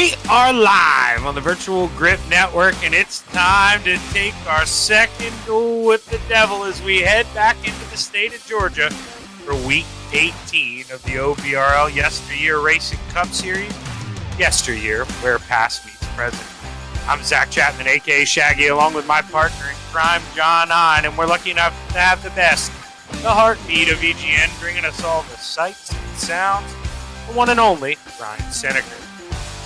We are live on the Virtual Grip Network, and it's time to take our second duel with the devil as we head back into the state of Georgia for Week 18 of the OBRL YesterYear Racing Cup Series. YesterYear, where past meets present. I'm Zach Chapman, a.k.a. Shaggy, along with my partner in crime, John Hine, and we're lucky enough to have the best, the heartbeat of EGN, bringing us all the sights and sounds, the one and only Ryan Seneca.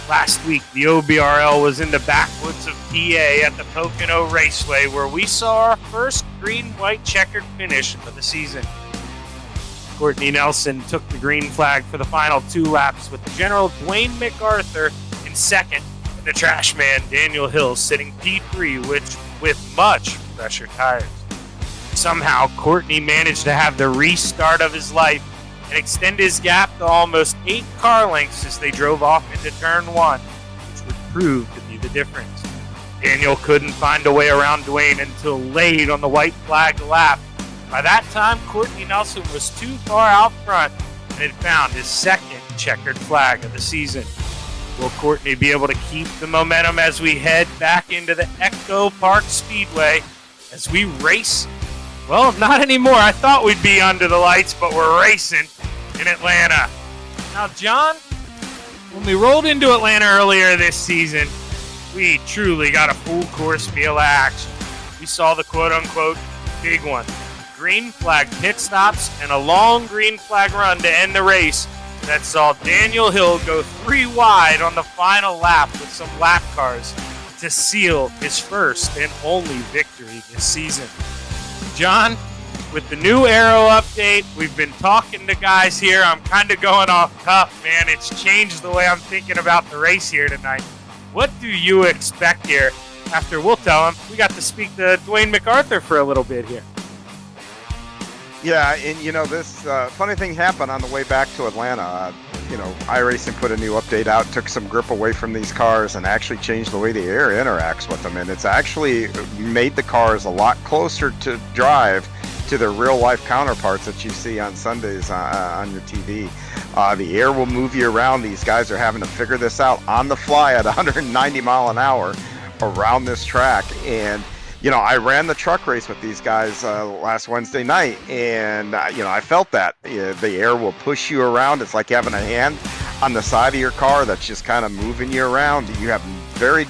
Last week, the OBRL was in the backwoods of PA at the Pocono Raceway, where we saw our first green-white checkered finish of the season. Courtney Nelson took the green flag for the final two laps, with the General Dwayne MacArthur in second, and the trash man Daniel Hill sitting P3, which with much fresher tires. Somehow, Courtney managed to have the restart of his life and extend his gap to almost 8 car lengths as they drove off into turn 1, which would prove to be the difference. Daniel couldn't find a way around Dwayne until late on the white flag lap. By that time, Courtney Nelson was too far out front and had found his second checkered flag of the season. Will Courtney be able to keep the momentum as we head back into the Echo Park Speedway as we race? Well, not anymore. I thought we'd be under the lights, but we're racing in Atlanta. Now, John, when we rolled into Atlanta earlier this season, we truly got a full course feel of action. We saw the quote-unquote big one. Green flag pit stops and a long green flag run to end the race that saw Daniel Hill go 3 wide on the final lap with some lap cars to seal his first and only victory this season. John, with the new Aero update, we've been talking to guys here. I'm kind of going off cuff, man. It's changed the way I'm thinking about the race here tonight. What do you expect here after we'll tell him we got to speak to Dwayne MacArthur for a little bit here? Yeah, and this funny thing happened on the way back to Atlanta. iRacing put a new update out, took some grip away from these cars, and actually changed the way the air interacts with them. And it's actually made the cars a lot closer to drive to their real-life counterparts that you see on Sundays on your TV. The air will move you around. These guys are having to figure this out on the fly at 190 mile an hour around this track. And I ran the truck race with these guys last Wednesday night, and, I felt that. The air will push you around. It's like having a hand on the side of your car that's just kind of moving you around. You have very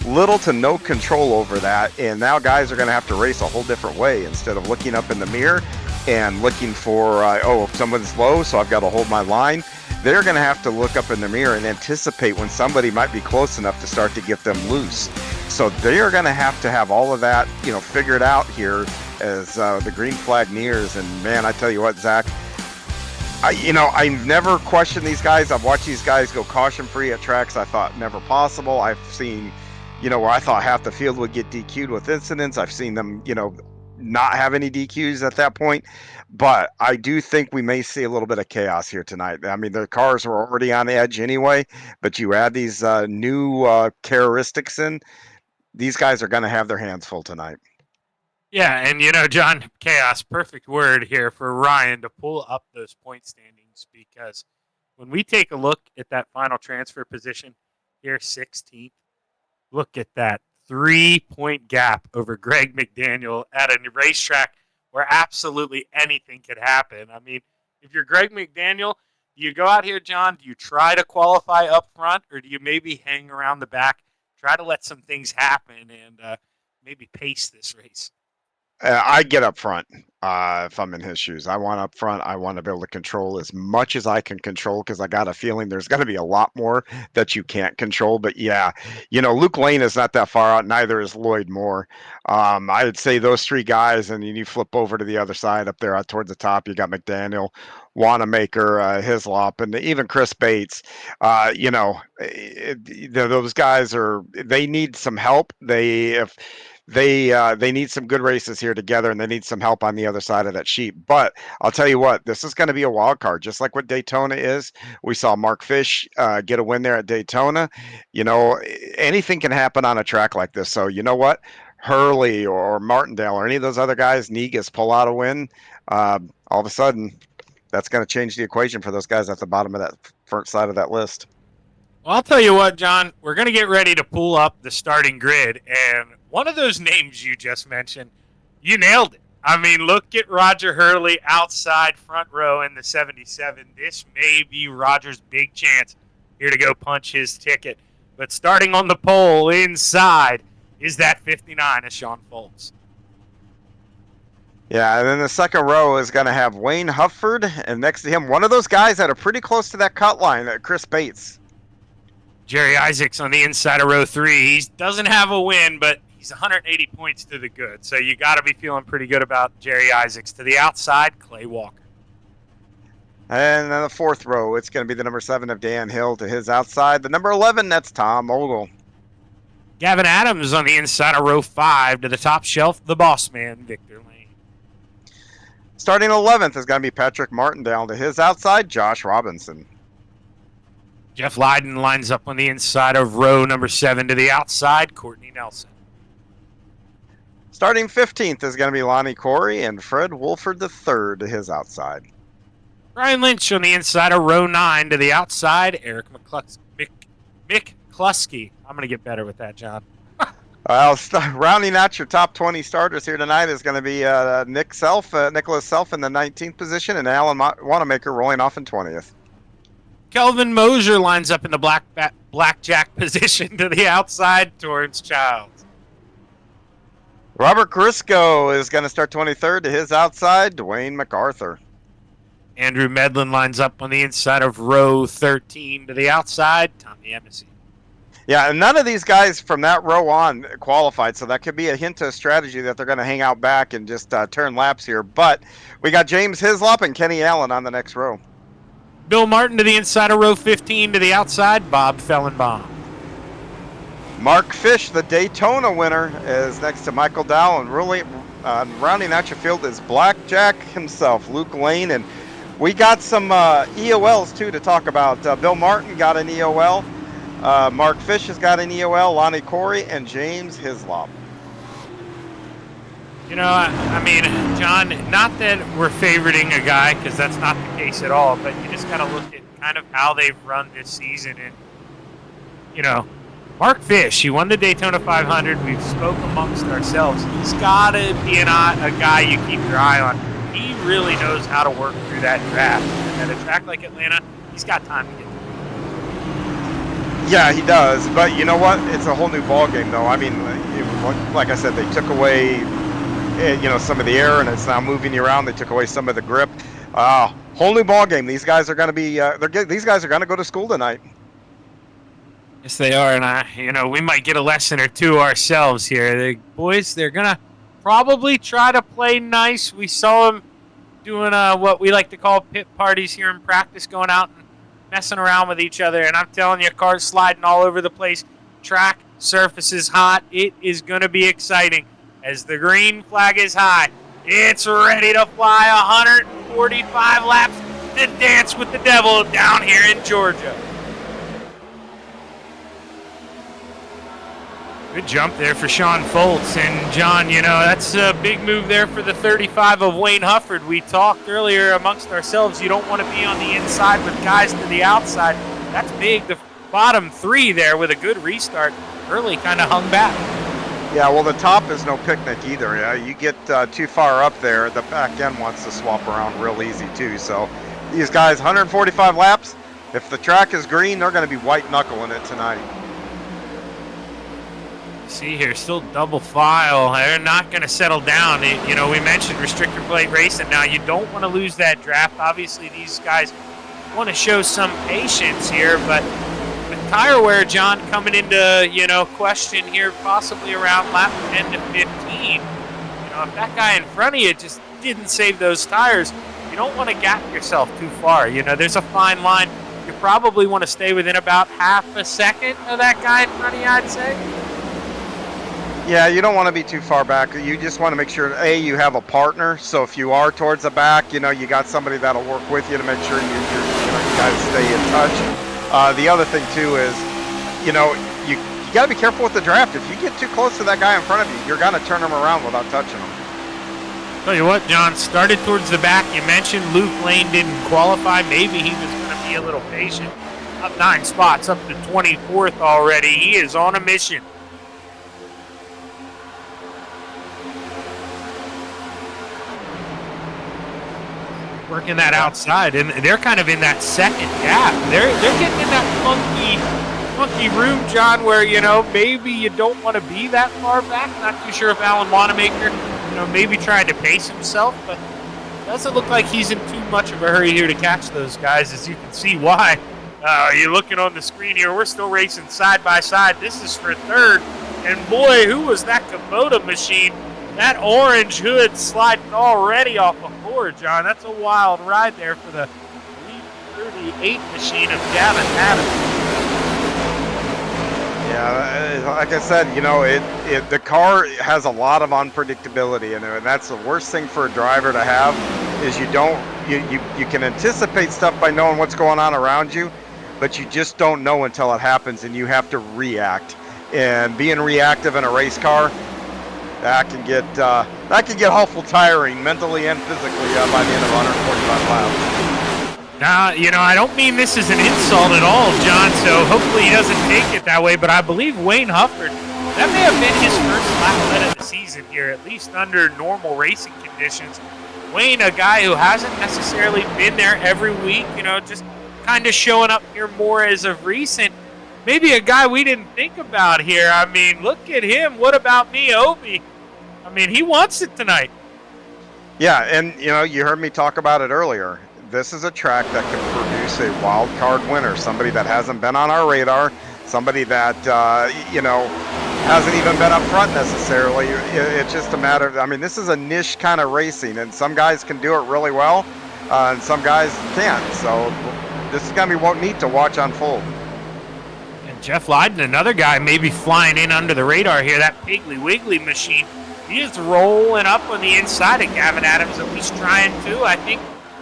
little to no control over that, and now guys are going to have to race a whole different way. Instead of looking up in the mirror and looking for, if someone's low, so I've got to hold my line, they're going to have to look up in the mirror and anticipate when somebody might be close enough to start to get them loose. So they are going to have all of that, figured out here as the green flag nears. And man, I tell you what, Zach, I've never questioned these guys. I've watched these guys go caution-free at tracks I thought never possible. I've seen, where I thought half the field would get DQ'd with incidents. I've seen them, not have any DQs at that point. But I do think we may see a little bit of chaos here tonight. I mean, their cars were already on edge anyway, but you add these new characteristics in, these guys are going to have their hands full tonight. Yeah, and John, chaos, perfect word here for Ryan to pull up those point standings, because when we take a look at that final transfer position here, 16th, look at that 3-point gap over Greg McDaniel at a racetrack where absolutely anything could happen. I mean, if you're Greg McDaniel, do you go out here, John? Do you try to qualify up front, or do you maybe hang around the back, try to let some things happen, and maybe pace this race? I get up front if I'm in his shoes. I want up front. I want to be able to control as much as I can control, because I got a feeling there's going to be a lot more that you can't control. But yeah, Luke Lane is not that far out. Neither is Lloyd Moore. I would say those 3 guys, and you flip over to the other side up there out towards the top. You got McDaniel, Wanamaker, Hislop, and even Chris Bates. Those guys they need some help. They need some good races here together, and they need some help on the other side of that sheet. But I'll tell you what, this is going to be a wild card, just like what Daytona is. We saw Mark Fish get a win there at Daytona. Anything can happen on a track like this. So you know what? Hurley or Martindale or any of those other guys, Negas pull out a win. All of a sudden, that's going to change the equation for those guys at the bottom of that front side of that list. Well, I'll tell you what, John, we're going to get ready to pull up the starting grid, and one of those names you just mentioned, you nailed it. I mean, look at Roger Hurley outside front row in the 77. This may be Roger's big chance here to go punch his ticket. But starting on the pole inside is that 59 of Sean Foltz. Yeah, and then the second row is going to have Wayne Hufford, and next to him, one of those guys that are pretty close to that cut line, Chris Bates. Jerry Isaacs on the inside of row 3. He doesn't have a win, but he's 180 points to the good. So you got to be feeling pretty good about Jerry Isaacs. To the outside, Clay Walker. And then the fourth row, it's going to be the number 7 of Dan Hill to his outside. The number 11, that's Tom Ogle. Gavin Adams on the inside of row 5 to the top shelf, the boss man, Victor Lane. Starting 11th is going to be Patrick Martindale to his outside, Josh Robinson. Jeff Lydon lines up on the inside of row number 7 to the outside, Courtney Nelson. Starting 15th is going to be Lonnie Corey and Fred Wolford III to his outside. Brian Lynch on the inside of row 9 to the outside, Eric McCluskey. I'm going to get better with that, John. Rounding out your top 20 starters here tonight is going to be Nicholas Self in the 19th position and Alan Wanamaker rolling off in 20th. Kelvin Mosier lines up in the blackjack position to the outside, Torrance Childs. Robert Crisco is going to start 23rd to his outside, Dwayne MacArthur. Andrew Medlin lines up on the inside of row 13 to the outside, Tommy Embassy. Yeah, and none of these guys from that row on qualified, so that could be a hint of strategy that they're going to hang out back and just turn laps here. But we got James Hislop and Kenny Allen on the next row. Bill Martin to the inside of row 15 to the outside, Bob Fellenbaum. Mark Fish, the Daytona winner, is next to Michael Dow, and really rounding out your field is Blackjack himself, Luke Lane, and we got some EOLs too to talk about. Bill Martin got an EOL, Mark Fish has got an EOL, Lonnie Corey, and James Hislop. You know, I mean, John, not that we're favoriting a guy, because that's not the case at all, but you just got to look at kind of how they've run this season. And, you know, Mark Fish, he won the Daytona 500. We've spoke amongst ourselves. He's got to be a guy you keep your eye on. He really knows how to work through that draft. And at a track like Atlanta, he's got time to get through. Yeah, he does. But you know what? It's a whole new ballgame, though. I mean, like I said, they took away some of the air, and it's now moving you around. They took away some of the grip. Whole new ball game. These guys are going to be. These guys are going to go to school tonight. Yes, they are, and we might get a lesson or two ourselves here. The boys, they're going to probably try to play nice. We saw them doing what we like to call pit parties here in practice, going out and messing around with each other. And I'm telling you, cars sliding all over the place. Track surface is hot. It is going to be exciting. As the green flag is high, it's ready to fly 145 laps to dance with the devil down here in Georgia. Good jump there for Sean Foltz. And, John, that's a big move there for the 35 of Wayne Hufford. We talked earlier amongst ourselves, you don't want to be on the inside with guys to the outside. That's big. The bottom 3 there with a good restart. Early kind of hung back. Yeah, well, the top is no picnic either. Yeah, you get too far up there, the back end wants to swap around real easy too. So these guys, 145 laps. If the track is green, they're going to be white knuckling it tonight. See here, still double file. They're not going to settle down. We mentioned restrictor plate racing. Now, you don't want to lose that draft. Obviously, these guys want to show some patience here, but with tire wear, John, coming into, question here, possibly around lap 10 to 15, if that guy in front of you just didn't save those tires, you don't want to gap yourself too far. There's a fine line. You probably want to stay within about half a second of that guy in front of you, I'd say. Yeah, you don't want to be too far back. You just want to make sure, A, you have a partner. So if you are towards the back, you got somebody that'll work with you to make sure you guys stay in touch. The other thing, too, is, you got to be careful with the draft. If you get too close to that guy in front of you, you're going to turn him around without touching him. Tell you what, John, started towards the back. You mentioned Luke Lane didn't qualify. Maybe he was going to be a little patient. up 9 spots, up to 24th already. He is on a mission. Working that outside, and they're kind of in that second gap. They're getting in that funky room, John, where, you know, maybe you don't want to be that far back. Not too sure if Alan Wanamaker, you know, maybe trying to pace himself, but it doesn't look like he's in too much of a hurry here to catch those guys, as you can see why. You're looking on the screen here. We're still racing side by side. This is for third, and boy, who was that Kubota machine? That orange hood sliding already off of 4, John. That's a wild ride there for the 38 machine of Gavin Adams. Yeah, like I said, you know, the car has a lot of unpredictability in it, and that's the worst thing for a driver to have. Is you can anticipate stuff by knowing what's going on around you, but you just don't know until it happens, and you have to react. And being reactive in a race car, that can get awful tiring mentally and physically by the end of 145 miles. Now, you know, I don't mean this as an insult at all, John, so hopefully he doesn't take it that way, but I believe Wayne Hufford, that may have been his first lap of the season here, at least under normal racing conditions. Wayne, a guy who hasn't necessarily been there every week, you know, just kind of showing up here more as of recent. Maybe a guy we didn't think about here. I mean, look at him. What about me, Obi? I mean, he wants it tonight. Yeah, and, you know, you heard me talk about it earlier. This is a track that can produce a wild card winner, somebody that hasn't been on our radar, somebody that, you know, hasn't even been up front necessarily. It's just a matter of, I mean, this is a niche kind of racing, and some guys can do it really well, and some guys can't. So this is going to be neat to watch unfold. And Jeff Lydon, another guy maybe flying in under the radar here, that Piggly Wiggly machine. He is rolling up on the inside of Gavin Adams, at least trying to. I think,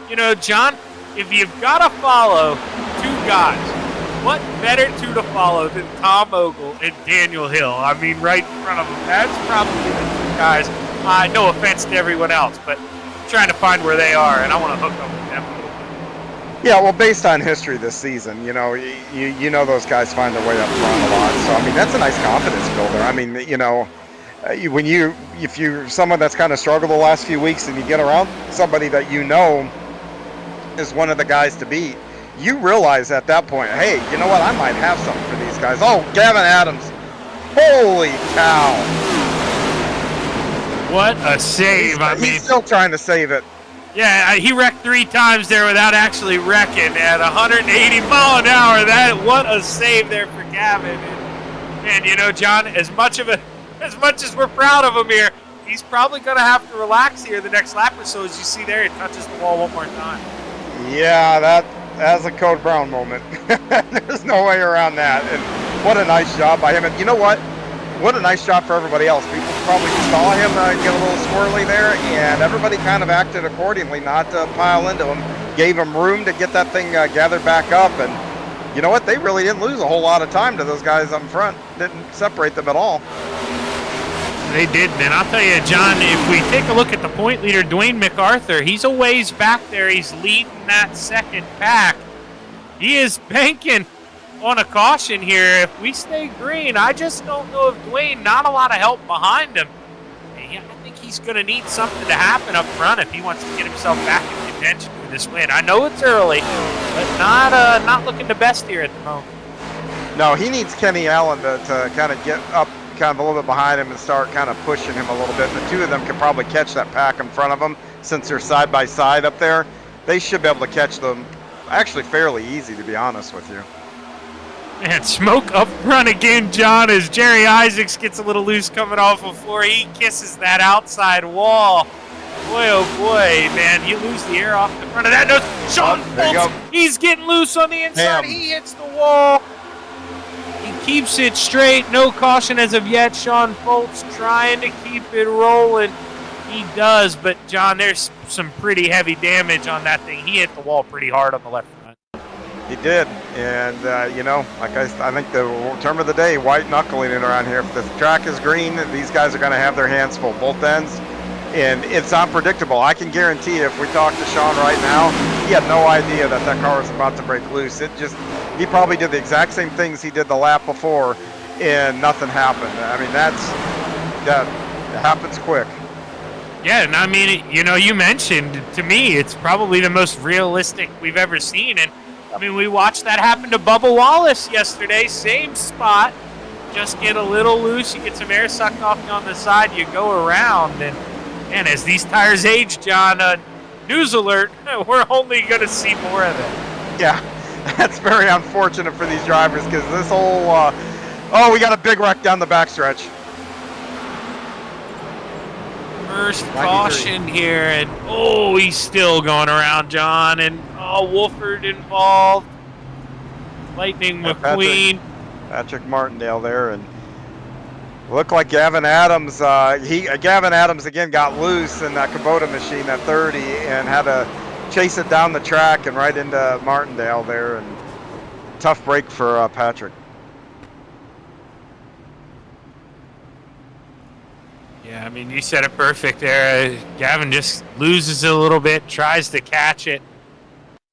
you know, John, if you've got to follow 2 guys, what better 2 to follow than Tom Ogle and Daniel Hill? I mean, right in front of them. That's probably the 2 guys. No offense to everyone else, but I'm trying to find where they are, and I want to hook up with them a little bit. Yeah, well, based on history this season, you know, you know those guys find their way up front a lot. So, I mean, that's a nice confidence builder. I mean, you know, if you're someone that's kind of struggled the last few weeks and you get around somebody that you know is one of the guys to beat, you realize at that point, hey, you know what, I might have something for these guys. Oh, Gavin Adams. Holy cow. What a save. He's still trying to save it. Yeah, he wrecked 3 times there without actually wrecking at 180 mile an hour. What a save there for Gavin. And you know, John, as much as we're proud of him here, he's probably going to have to relax here the next lap or so. As you see there, he touches the wall one more time. Yeah, that's a Code Brown moment. There's no way around that. And what a nice job by him. And you know what? What a nice job for everybody else. People probably saw him get a little squirrely there, and everybody kind of acted accordingly, not to pile into him. Gave him room to get that thing gathered back up. And you know what? They really didn't lose a whole lot of time to those guys up front. Didn't separate them at all. They did, man. I'll tell you, John, if we take a look at the point leader, Dwayne MacArthur, he's a ways back there. He's leading that second pack. He is banking on a caution here. If we stay green, I just don't know if Dwayne, not a lot of help behind him. I think he's going to need something to happen up front if he wants to get himself back in contention for this win. I know it's early, but not looking the best here at the moment. No, he needs Kenny Allen to kind of get up kind of a little bit behind him and start kind of pushing him a little bit. The 2 of them can probably catch that pack in front of them since they're side by side up there. They should be able to catch them actually fairly easy, to be honest with you. And smoke up front again, John, as Jerry Isaacs gets a little loose coming off of 4. He kisses that outside wall. Boy, oh boy, man, you lose the air off the front of that. No, Sean Foltz, he's getting loose on the inside. He hits the wall. He keeps it straight. No caution as of yet. Sean Foltz trying to keep it rolling. He does, but John, there's some pretty heavy damage on that thing. He hit the wall pretty hard on the left front. He did, and you know, like I think the term of the day, white knuckling it around here. If the track is green, these guys are going to have their hands full, both ends, and it's unpredictable. I can guarantee if we talk to Sean right now, he had no idea that car was about to break loose. he probably did the exact same things he did the lap before, and nothing happened. I mean, that happens quick. Yeah, and I mean, you know, you mentioned, to me, it's probably the most realistic we've ever seen. And, I mean, we watched that happen to Bubba Wallace yesterday, same spot. Just get a little loose, you get some air sucked off you on the side, you go around. And as these tires age, John, news alert, we're only going to see more of it. Yeah, that's very unfortunate for these drivers because this whole, oh, we got a big wreck down the backstretch. First caution here, and oh, he's still going around, John, and oh, Wolford involved. Lightning McQueen. Patrick Martindale there, and looked like Gavin Adams. Gavin Adams again got loose in that Kubota machine at 30 and had to chase it down the track and right into Martindale there, and tough break for Patrick. Yeah, I mean, you said it perfect there. Gavin just loses it a little bit, tries to catch it.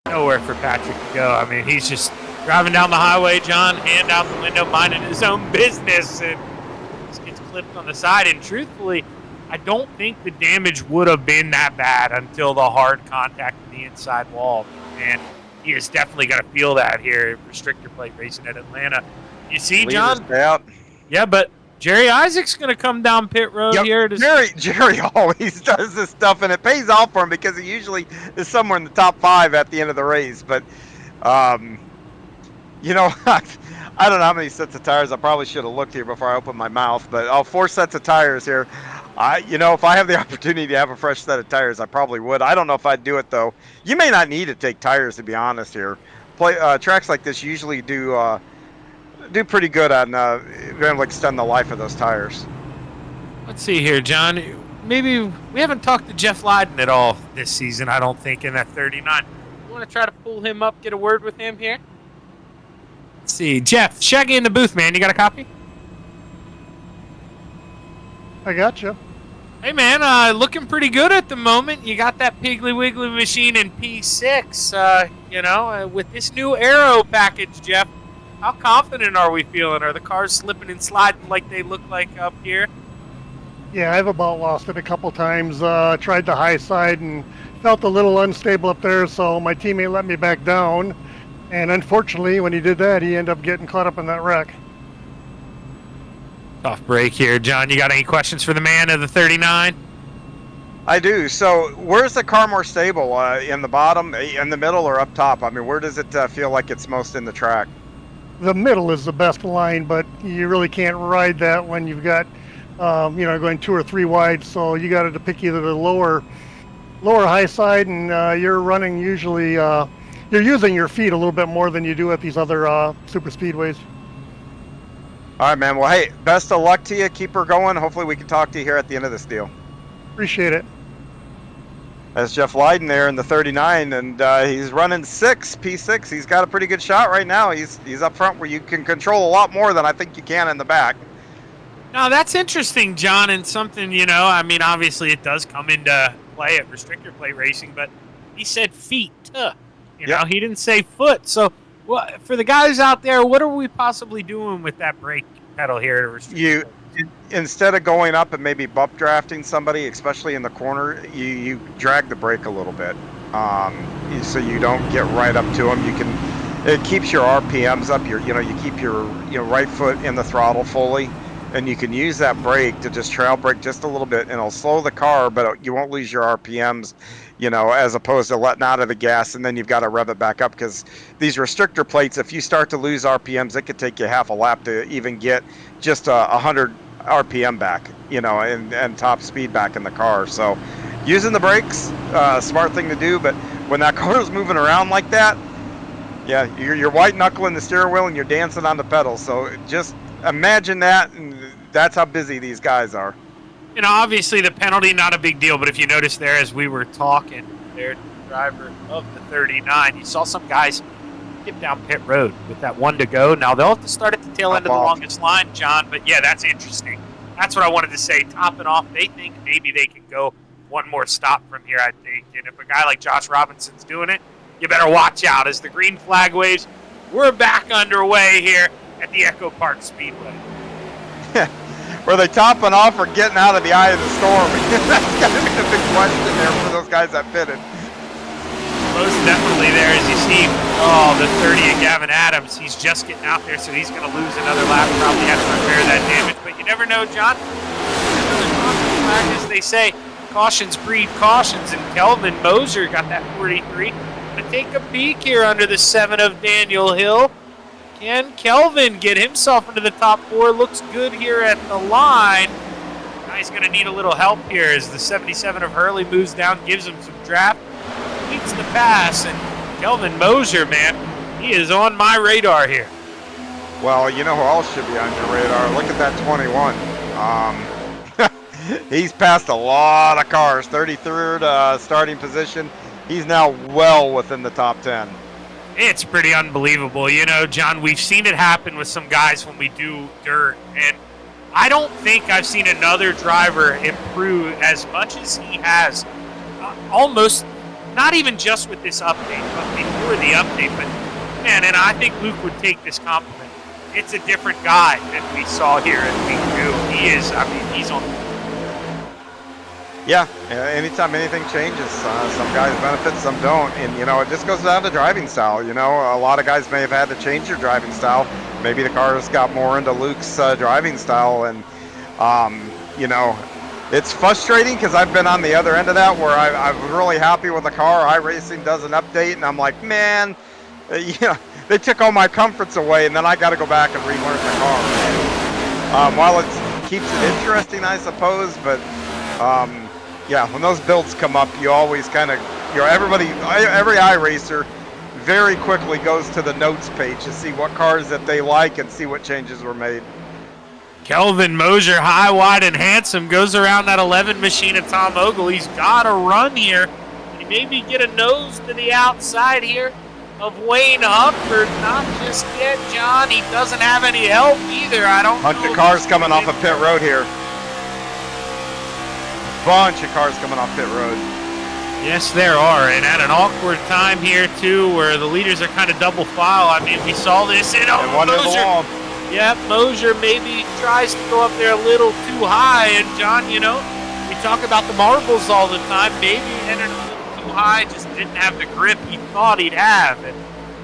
Nowhere for Patrick to go. I mean, he's just driving down the highway, John, hand out the window, minding his own business, and just gets clipped on the side. And truthfully, I don't think the damage would have been that bad until the hard contact with the inside wall. And he is definitely going to feel that here at restrictor plate racing at Atlanta. You see, John? Out. Yeah, but Jerry Isaac's going to come down pit road here. Jerry always does this stuff, and it pays off for him because he usually is somewhere in the top 5 at the end of the race. But, you know, I don't know how many sets of tires. I probably should have looked here before I opened my mouth. But 4 sets of tires here. You know, if I have the opportunity to have a fresh set of tires, I probably would. I don't know if I'd do it, though. You may not need to take tires, to be honest here. Tracks like this usually do pretty good on being able to extend the life of those tires. Let's see here, John. Maybe we haven't talked to Jeff Lyden at all this season, I don't think, in that 39. You want to try to pull him up, get a word with him here? Let's see. Jeff, Shaggy in the booth, man. You got a copy? I got you. Hey, man, looking pretty good at the moment. You got that Piggly Wiggly machine in P6. You know, with this new aero package, Jeff, how confident are we feeling? Are the cars slipping and sliding like they look like up here? Yeah, I've about lost it a couple times. Tried the high side and felt a little unstable up there, so my teammate let me back down. And unfortunately, when he did that, he ended up getting caught up in that wreck. Tough break here. John, you got any questions for the man of the 39? I do. So where's the car more stable? In the bottom, in the middle, or up top? I mean, where does it feel like it's most in the track? The middle is the best line, but you really can't ride that when you've got, you know, going 2 or 3 wide. So you got to pick either the lower high side, and you're running usually, you're using your feet a little bit more than you do at these other super speedways. All right, man. Well, hey, best of luck to you. Keep her going. Hopefully we can talk to you here at the end of this deal. Appreciate it. That's Jeff Lyden there in the 39, and he's running P6. He's got a pretty good shot right now. He's up front where you can control a lot more than I think you can in the back. Now, that's interesting, John, and something, you know, I mean, obviously it does come into play at restrictor plate racing, but he said feet, you know, he didn't say foot. So, well, for the guys out there, what are we possibly doing with that brake pedal here at restrictor plate? Instead of going up and maybe bump drafting somebody, especially in the corner, you drag the brake a little bit, so you don't get right up to them. It keeps your RPMs up. You keep your right foot in the throttle fully, and you can use that brake to just trail brake just a little bit, and it'll slow the car, but you won't lose your RPMs. You know, as opposed to letting out of the gas and then you've got to rev it back up, because these restrictor plates, if you start to lose RPMs, it could take you half a lap to even get just 100 RPM back, you know, and top speed back in the car. So using the brakes, smart thing to do, but when that car is moving around like that, yeah, you're white knuckling the steering wheel and you're dancing on the pedals. So just imagine that, and that's how busy these guys are. You know, obviously the penalty, not a big deal, but if you notice there as we were talking, there, the driver of the 39, you saw some guys get down pit road with that 1 to go. Now, they'll have to start at the tail end of the longest line, John, but yeah, that's interesting. That's what I wanted to say. Topping off, they think maybe they can go one more stop from here, I think. And if a guy like Josh Robinson's doing it, you better watch out as the green flag waves. we're back underway here at the Echo Park Speedway. Were they topping off or getting out of the eye of the storm? That's got to be the big question there for those guys that pitted. Most definitely there, as you see, oh, the 30 of Gavin Adams. He's just getting out there, so he's going to lose another lap. Probably have to repair that damage, but you never know, John. Another caution flag, as they say. Cautions breed cautions, and Kelvin Moser got that 43. Going to take a peek here under the 7 of Daniel Hill. Can Kelvin get himself into the top 4? Looks good here at the line. Now he's going to need a little help here as the 77 of Hurley moves down, gives him some draft. Beats the pass, and Kelvin Moser, man, he is on my radar here. Well, you know who else should be on your radar? Look at that 21. He's passed a lot of cars. 33rd starting position. He's now well within the top 10. It's pretty unbelievable. You know, John, we've seen it happen with some guys when we do dirt, and I don't think I've seen another driver improve as much as he has. Almost, not even just with this update, but before the update. But, man, and I think Luke would take this compliment. It's a different guy that we saw here in week 2. He is, I mean, he's on. Yeah, anytime anything changes, some guys benefit, some don't. And, you know, it just goes down to driving style. You know, a lot of guys may have had to change their driving style. Maybe the cars got more into Luke's driving style. And, you know, it's frustrating because I've been on the other end of that where I'm really happy with the car. iRacing does an update, and I'm like, man, you know, they took all my comforts away, and then I got to go back and relearn the car. While it keeps it interesting, I suppose, but yeah, when those builds come up, you always kind of, you know, every iRacer very quickly goes to the notes page to see what cars that they like and see what changes were made. Kelvin Moser, high, wide, and handsome, goes around that 11 machine of Tom Ogle. He's got a run here. He maybe get a nose to the outside here of Wayne Humphrey. Not just yet, John. He doesn't have any help either. I don't know. Bunch of cars coming off of pit road here. Bunch of cars coming off pit road. Yes, there are, and at an awkward time here too, where the leaders are kind of double file. I mean, we saw this in Moser. Yep, Moser maybe tries to go up there a little too high, and John, you know, we talk about the marbles all the time. Maybe he entered a little too high, just didn't have the grip he thought he'd have. It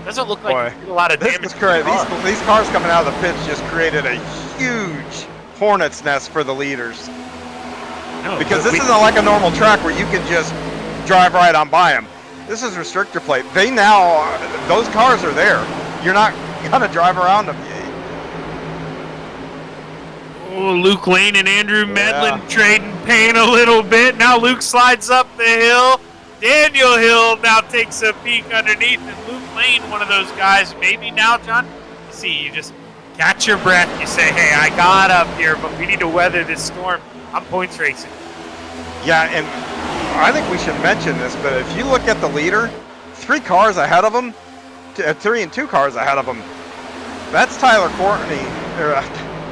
doesn't look like he did a lot of damage. This is correct. These cars coming out of the pits just created a huge hornet's nest for the leaders. No, because this isn't like a normal track where you can just drive right on by them. This is restrictor plate. They now, those cars are there. You're not gonna drive around them. Oh, Luke Lane and Andrew Medlin trading pain a little bit. Now Luke slides up the hill. Daniel Hill now takes a peek underneath, and Luke Lane, one of those guys. Maybe now, John, you see, you just catch your breath. You say, hey, I got up here, but we need to weather this storm. I'm points racing. Yeah, and I think we should mention this, but if you look at the leader, 3 cars ahead of him, 3 and 2 cars ahead of him, that's Tyler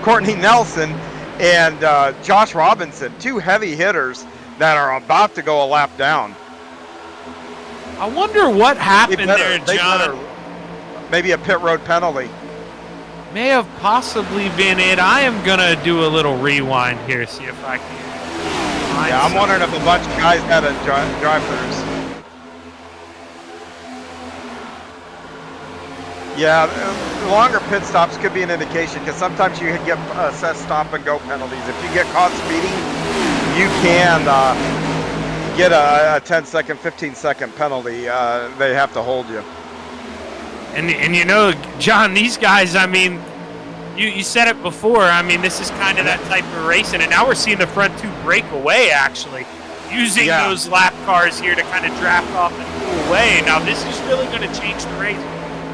Courtney Nelson and Josh Robinson, 2 heavy hitters that are about to go a lap down. I wonder what happened there, John. Maybe a pit road penalty. May have possibly been it. I am going to do a little rewind here, see if I can. Yeah, I'm wondering if a bunch of guys had a drive-throughs. Yeah, longer pit stops could be an indication because sometimes you get set stop and go penalties. If you get caught speeding, you can get a 10-second, 15-second penalty. They have to hold you. And you know, John, these guys, I mean, you said it before. I mean, this is kind of that type of racing. And now we're seeing the front 2 break away, actually, using those lap cars here to kind of draft off and pull away. Now, this is really going to change the race.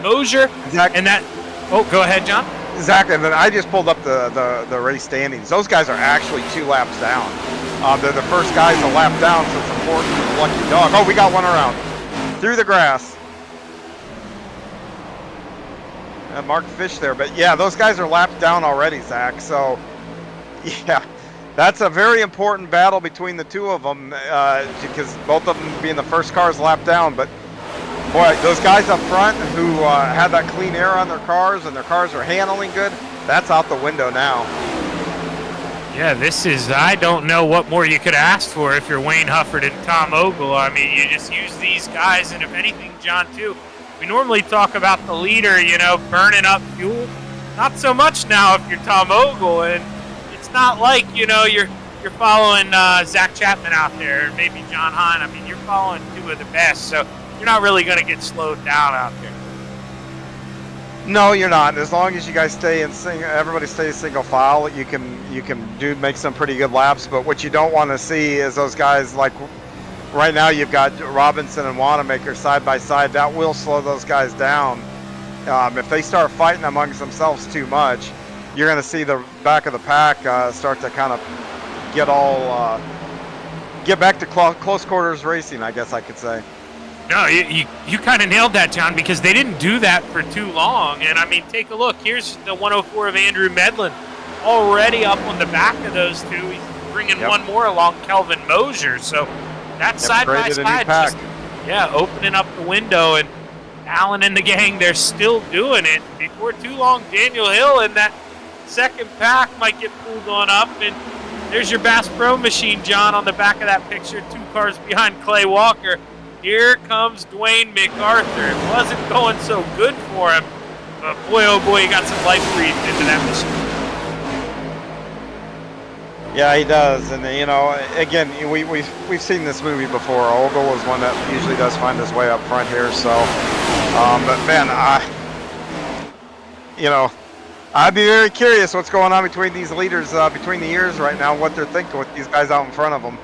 Moser and that. Oh, go ahead, John. Exactly. And then I just pulled up the race standings. Those guys are actually 2 laps down. They're the first guys a lap down, so it's important for the lucky dog. Oh, we got one around. Through the grass. Mark Fish there, but yeah, those guys are lapped down already, Zach. So, yeah, that's a very important battle between the 2 of them because both of them being the first cars lapped down. But Boy, those guys up front who had that clean air on their cars and their cars are handling good, that's out the window now. Yeah, this is, I don't know what more you could ask for if you're Wayne Hufford and Tom Ogle. I mean, you just use these guys, and if anything, John, too, we normally talk about the leader, you know, burning up fuel. Not so much now if you're Tom Ogle, and it's not like, you know, you're following Zach Chapman out there, and maybe John Hine. I mean, you're following two of the best, so you're not really going to get slowed down out there. No, you're not. As long as you guys stay in everybody stays single file, you can make some pretty good laps. But what you don't want to see is those guys, like right now you've got Robinson and Wanamaker side by side. That will slow those guys down. If they start fighting amongst themselves too much, you're going to see the back of the pack start to kind of get back to close quarters racing, I guess I could say. No, you kind of nailed that, John, because they didn't do that for too long. And, I mean, take a look. Here's the 104 of Andrew Medlin already up on the back of those two. He's bringing one more along, Kelvin Mosier. So that's side by side. Just, opening up the window. And Allen and the gang, they're still doing it. Before too long, Daniel Hill and that second pack might get pulled on up. And there's your Bass Pro machine, John, on the back of that picture. 2 cars behind Clay Walker. Here comes Dwayne MacArthur. It wasn't going so good for him, but boy, oh boy, he got some life breathed into that machine. Yeah, he does, and you know, again, we've seen this movie before. Ogle is one that usually does find his way up front here. So, but man, I'd be very curious what's going on between these leaders between the years right now. What they're thinking with these guys out in front of them.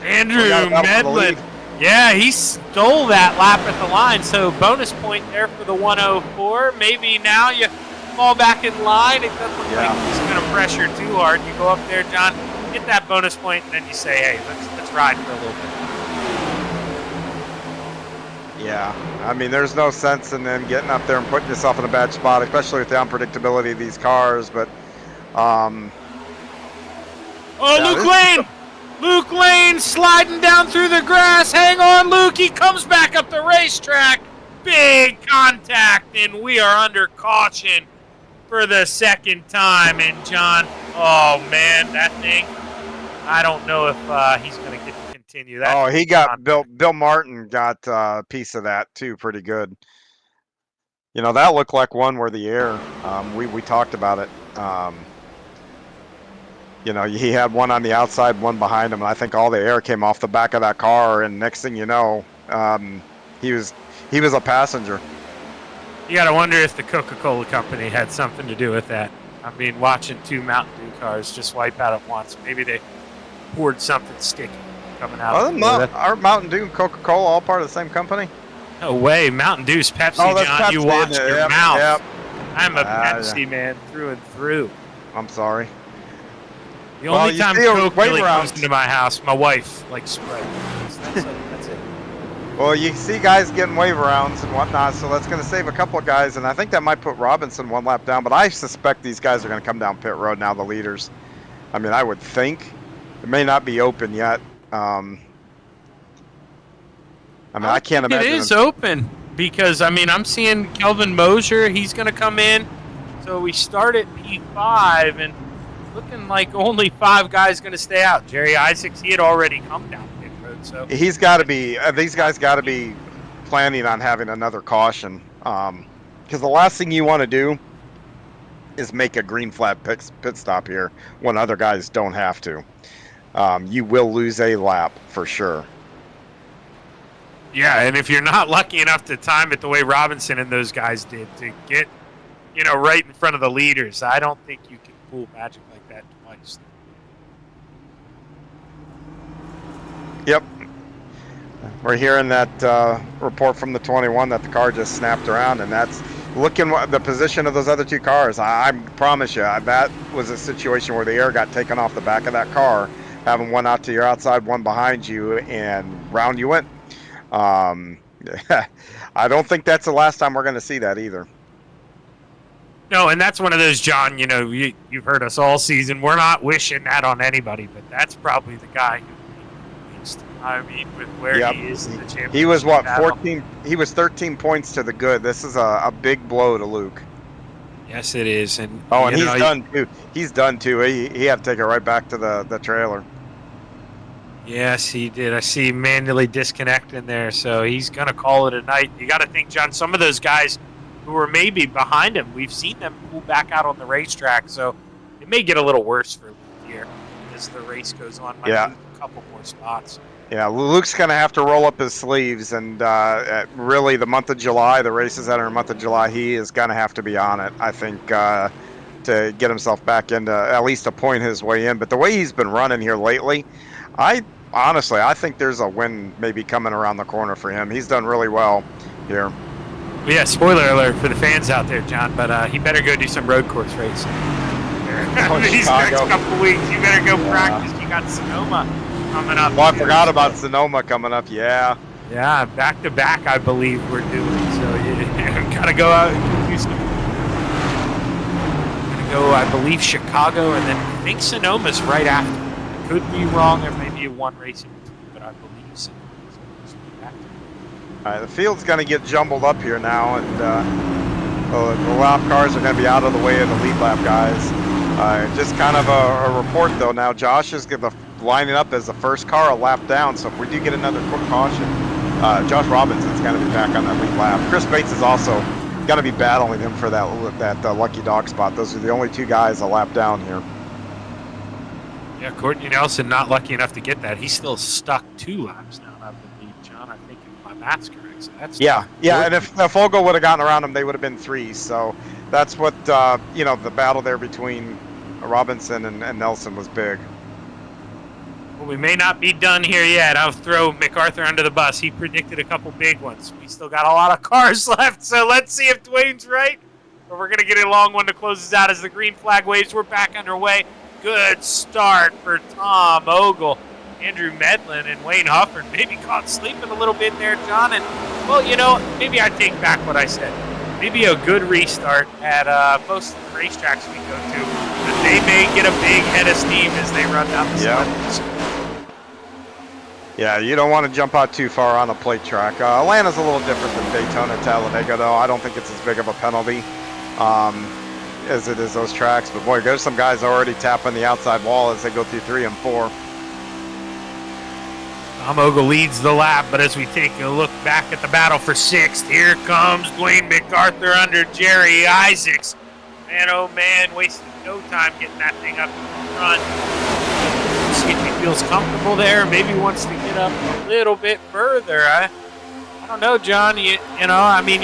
Andrew Medlin. Yeah, he stole that lap at the line, so bonus point there for the 104. Maybe now you fall back in line. It doesn't look like he's going to pressure too hard. You go up there, John, get that bonus point, and then you say, hey, let's ride for a little bit. Yeah, I mean, there's no sense in them getting up there and putting yourself in a bad spot, especially with the unpredictability of these cars, but... Luke Lane! Luke Lane sliding down through the grass. Hang on, Luke. He comes back up the racetrack. Big contact, and we are under caution for the second time. And, John, oh, man, that thing, I don't know if he's going to get to continue that. Oh, he got Bill Martin got a piece of that, too, pretty good. You know, that looked like one where the air, we talked about it. You know, he had one on the outside, one behind him, and I think all the air came off the back of that car. And next thing you know, he was a passenger. You got to wonder if the Coca-Cola company had something to do with that. I mean, watching 2 Mountain Dew cars just wipe out at once. Maybe they poured something sticky coming out. Are Mountain Dew and Coca-Cola all part of the same company? No way. Mountain Dew's Pepsi, John. Pepsi, you watch your mouth. Yep. I'm a Pepsi man through and through. I'm sorry. The only time Coke really comes into my house, my wife likes Sprite. That's it. Well, you see guys getting wave rounds and whatnot, so that's going to save a couple of guys, and I think that might put Robinson 1 lap down, but I suspect these guys are going to come down pit road now, the leaders. I mean, I would think. It may not be open yet. I can't imagine. It is open because, I mean, I'm seeing Kelvin Mosier. He's going to come in. So we start at P5, and looking like only 5 guys going to stay out. Jerry Isaacs, he had already come down pit road. So he's got to be. These guys got to be planning on having another caution, because the last thing you want to do is make a green flag pit stop here when other guys don't have to. You will lose a lap for sure. Yeah, and if you're not lucky enough to time it the way Robinson and those guys did to get, right in front of the leaders, I don't think you can pull magic like that twice. Yep. We're hearing that report from the 21 that the car just snapped around, and that's looking the position of those other 2 cars. I promise you, that was a situation where the air got taken off the back of that car, having one out to your outside, one behind you, and round you went. I don't think that's the last time we're going to see that either. No, and that's one of those, John, you've heard us all season. We're not wishing that on anybody, but that's probably the guy who needs to. I mean, with where he is in the championship. He was what, battle. 14? He was 13 points to the good. This is a big blow to Luke. Yes, it is. And and he's done too. He's done too. He had to take it right back to the trailer. Yes, he did. I see him manually disconnecting there, so he's going to call it a night. You got to think, John, some of those guys who were maybe behind him, we've seen them pull back out on the racetrack, so it may get a little worse for Luke here as the race goes on. Might lose a couple more spots. Yeah, Luke's going to have to roll up his sleeves, and really the month of July, the races that are in the month of July, he is going to have to be on it, I think, to get himself back into at least a point his way in. But the way he's been running here lately, I think there's a win maybe coming around the corner for him. He's done really well here. Yeah, spoiler alert for the fans out there, John, but he better go do some road course racing. These next couple weeks, you better go practice. You got Sonoma coming up. Well, I forgot about Sonoma coming up, yeah. Yeah, back-to-back, I believe we're doing, so you gotta go out and do some. Gonna go, I believe, Chicago, and then I think Sonoma's right after. Could be wrong. There may be one race in between, but I believe so. All right, the field's going to get jumbled up here now, and the lap cars are going to be out of the way of the lead lap guys. Just kind of a report, though. Now, Josh is lining up as the first car a lap down, so if we do get another quick caution, Josh Robinson's going to be back on that lead lap. Chris Bates is also going to be battling him for that lucky dog spot. Those are the only two guys a lap down here. Yeah, Courtney Nelson not lucky enough to get that. He's still stuck 2 laps now, I believe, John. I think if my math's correct. So that's yeah. And if Fogle would have gotten around him, they would have been 3. So that's what the battle there between Robinson and Nelson was big. Well, we may not be done here yet. I'll throw MacArthur under the bus. He predicted a couple big ones. We still got a lot of cars left, so let's see if Dwayne's right. Or we're going to get a long one to close us out as the green flag waves. We're back underway. Good start for Tom Ogle. Andrew Medlin and Wayne Hufford maybe caught sleeping a little bit there, John. And, well, maybe I take back what I said. Maybe a good restart at most of the racetracks we go to. But they may get a big head of steam as they run down the stretch. Yeah, you don't want to jump out too far on a plate track. Atlanta's a little different than Daytona, Talladega, though. I don't think it's as big of a penalty as it is those tracks. But boy, there's some guys already tapping the outside wall as they go through 3 and 4. Tom Ogle leads the lap, but as we take a look back at the battle for 6th, here comes Dwayne MacArthur under Jerry Isaacs. Man, oh man, wasting no time getting that thing up in front. See if he feels comfortable there. Maybe wants to get up a little bit further. I don't know, John. You're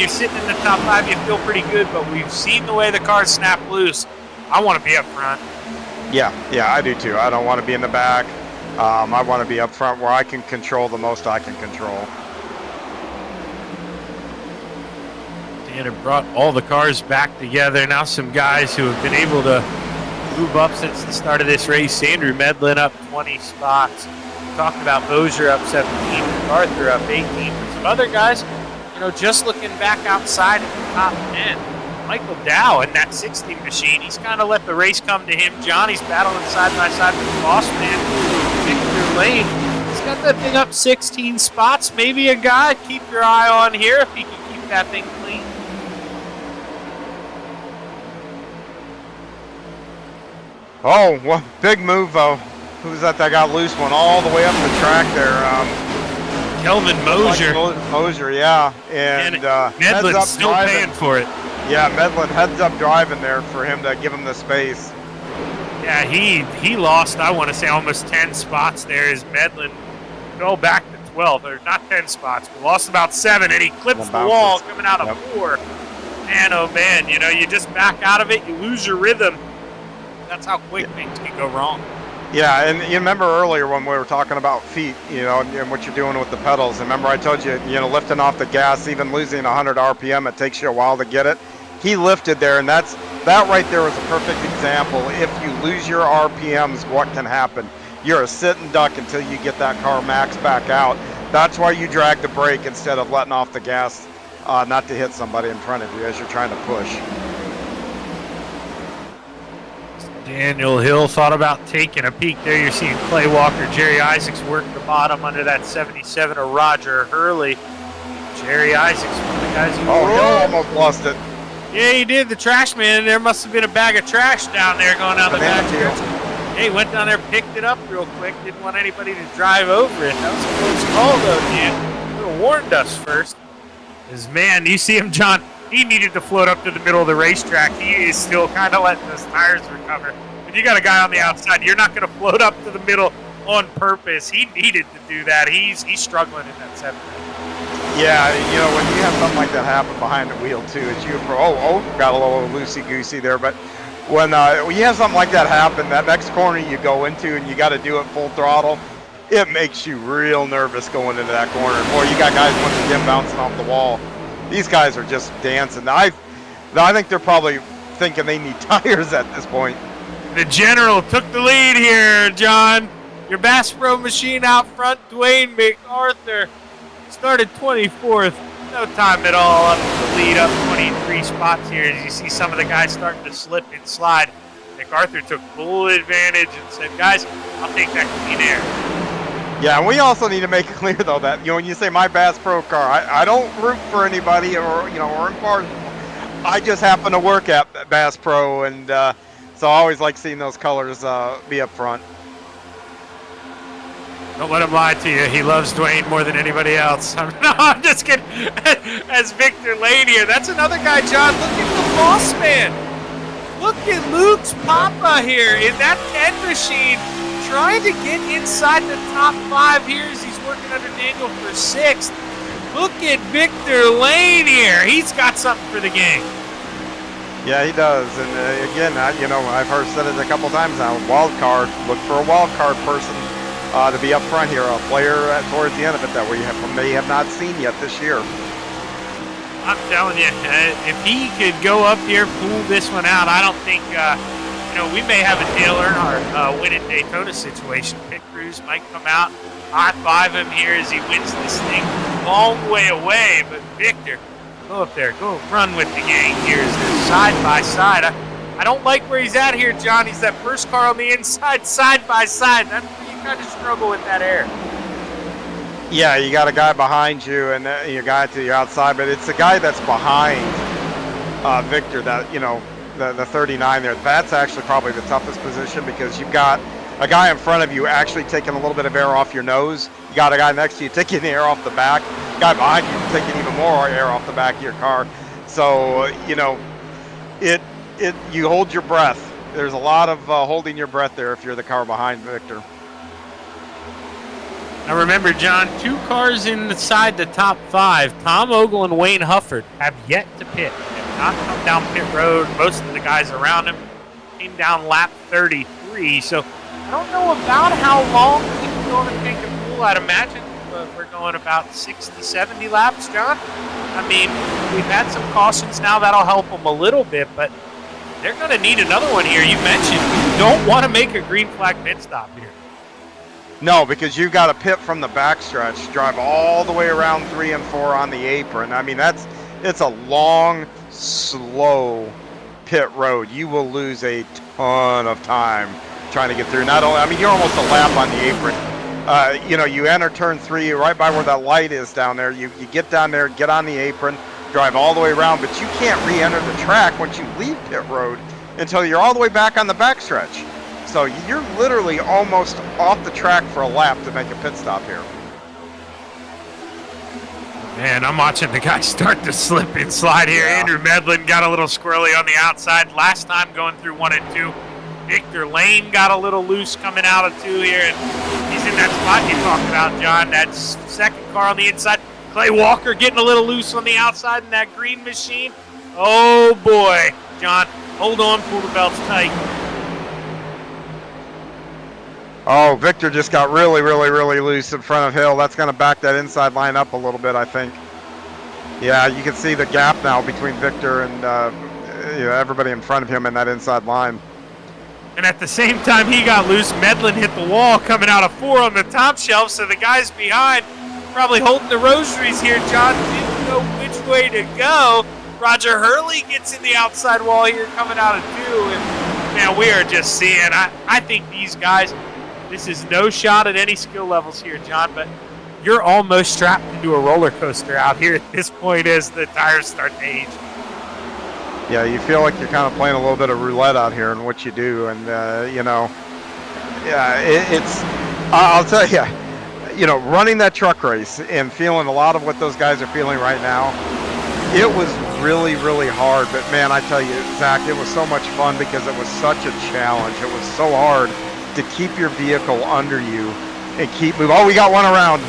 sitting in the top 5. You feel pretty good, but we've seen the way the cars snap loose. I want to be up front. Yeah, I do too. I don't want to be in the back. I want to be up front where I can control the most I can control. And it brought all the cars back together. Now some guys who have been able to move up since the start of this race. Andrew Medlin up 20 spots. Talked about Mosier up 17, MacArthur up 18. But some other guys, just looking back outside in the top 10. Michael Dow in that 16 machine, he's kind of let the race come to him. John, he's battling side by side with the boss man, Victor Lane. He's got that thing up 16 spots. Maybe a guy keep your eye on here if he can keep that thing clean. Oh, well, big move, though. Who's that got loose one all the way up the track there? Kelvin Mosier. Mosier, yeah. And Medlin's still paying for it. Yeah, Medlin heads up driving there for him to give him the space. Yeah, he lost, I want to say, almost 10 spots there as Medlin fell back to 12. Or not 10 spots, but lost about 7, and he clips the wall coming out of 4. Man, oh man, you just back out of it, you lose your rhythm. That's how quick things can go wrong. Yeah, and you remember earlier when we were talking about feet, and what you're doing with the pedals. Remember I told you, lifting off the gas, even losing 100 RPM, it takes you a while to get it. He lifted there, and that right there was a perfect example. If you lose your RPMs, what can happen? You're a sit and duck until you get that car max back out. That's why you drag the brake instead of letting off the gas, not to hit somebody in front of you as you're trying to push. Daniel Hill thought about taking a peek there. You're seeing Clay Walker, Jerry Isaacs work the bottom under that 77 of Roger Hurley. Jerry Isaacs, one of the guys who Hill almost lost it. Yeah, he did. The trash man. There must have been a bag of trash down there going down the back stretch. Hey, went down there, picked it up real quick. Didn't want anybody to drive over it. That was a close call, though, Dan. Could have warned us first. Because, man, you see him, John. He needed to float up to the middle of the racetrack. He is still kind of letting those tires recover. When you got a guy on the outside, you're not going to float up to the middle on purpose. He needed to do that. He's struggling in that 7. Yeah, you know, when you have something like that happen behind the wheel, too, as you got a little loosey-goosey there, but when you have something like that happen, that next corner you go into and you got to do it full throttle, it makes you real nervous going into that corner. Boy, you got guys once again bouncing off the wall. These guys are just dancing. I think they're probably thinking they need tires at this point. The General took the lead here, John. Your Bass Pro machine out front, Dwayne MacArthur. Started 24th, no time at all up to the lead, up 23 spots here as you see some of the guys starting to slip and slide. MacArthur took full advantage and said, guys, I'll take that clean air. Yeah, and we also need to make it clear, though, that, you know, when you say my Bass Pro car, I don't root for anybody or, you know, or impartial. I just happen to work at Bass Pro, and so I always like seeing those colors be up front. Don't let him lie to you. He loves Dwayne more than anybody else. I'm just kidding. As Victor Lane here. That's another guy, John. Look at the boss man. Look at Luke's papa here in that 10 machine trying to get inside the top 5 here as he's working under Daniel for 6th. Look at Victor Lane here. He's got something for the game. Yeah, he does. And again, you know, I've said it a couple times now. Wild card. Look for a wild card person to be up front here, a player towards the end of it that we may have not seen yet this year. I'm telling you, if he could go up here, pull this one out, I don't think, you know, we may have a Dale Earnhardt win at Daytona situation. Pit crews might come out, high-five him here as he wins this thing long way away. But Victor, go up there, go run with the gang here as they're side by side. I don't like where he's at here, John. He's that first car on the inside, side by side. That's where you kind of struggle with that air. Yeah, you got a guy behind you and your guy to the outside, but it's the guy that's behind Victor that, you know, the 39 there. That's actually probably the toughest position because you've got a guy in front of you actually taking a little bit of air off your nose. You got a guy next to you taking the air off the back. Guy behind you taking even more air off the back of your car. So, you know, you hold your breath. There's a lot of holding your breath there if you're the car behind Victor. Now remember, John, 2 cars inside the top 5. Tom Ogle and Wayne Hufford have yet to pit. They have not come down pit road. Most of the guys around him came down lap 33. So I don't know about how long he's going to take a pool. I'd imagine we're going about 60, 70 laps, John. I mean, we've had some cautions now. That'll help them a little bit, but they're going to need another one here. You mentioned you don't want to make a green flag pit stop here. No, because you've got to pit from the backstretch, drive all the way around 3 and 4 on the apron. I mean, it's a long, slow pit road. You will lose a ton of time trying to get through. Not only, I mean, you're almost a lap on the apron. You know, you enter turn 3 right by where that light is down there. You get down there, get on the apron, drive all the way around, but you can't re-enter the track once you leave pit road until you're all the way back on the backstretch. So you're literally almost off the track for a lap to make a pit stop here. Man, I'm watching the guys start to slip and slide here. Yeah. Andrew Medlin got a little squirrely on the outside last time going through 1 and 2. Victor Lane got a little loose coming out of 2 here, and he's in that spot you talked about, John. That second car on the inside. Clay Walker getting a little loose on the outside in that green machine. Oh, boy. John, hold on, pull the belts tight. Oh, Victor just got really, really, really loose in front of Hill. That's going to back that inside line up a little bit, I think. Yeah, you can see the gap now between Victor and you know, everybody in front of him in that inside line. And at the same time he got loose, Medlin hit the wall coming out of 4 on the top shelf, so the guys behind probably holding the rosaries here. John didn't know which way to go. Roger Hurley gets in the outside wall here coming out of 2, and man, we are just seeing, I think these guys, this is no shot at any skill levels here, John, but you're almost strapped into a roller coaster out here at this point as the tires start to age. Yeah, you feel like you're kind of playing a little bit of roulette out here in what you do, and you know, yeah, it's. I'll tell you, you know, running that truck race and feeling a lot of what those guys are feeling right now, it was really, really hard. But man, I tell you, Zach, it was so much fun because it was such a challenge. It was so hard to keep your vehicle under you and keep moving. Oh, we got one around.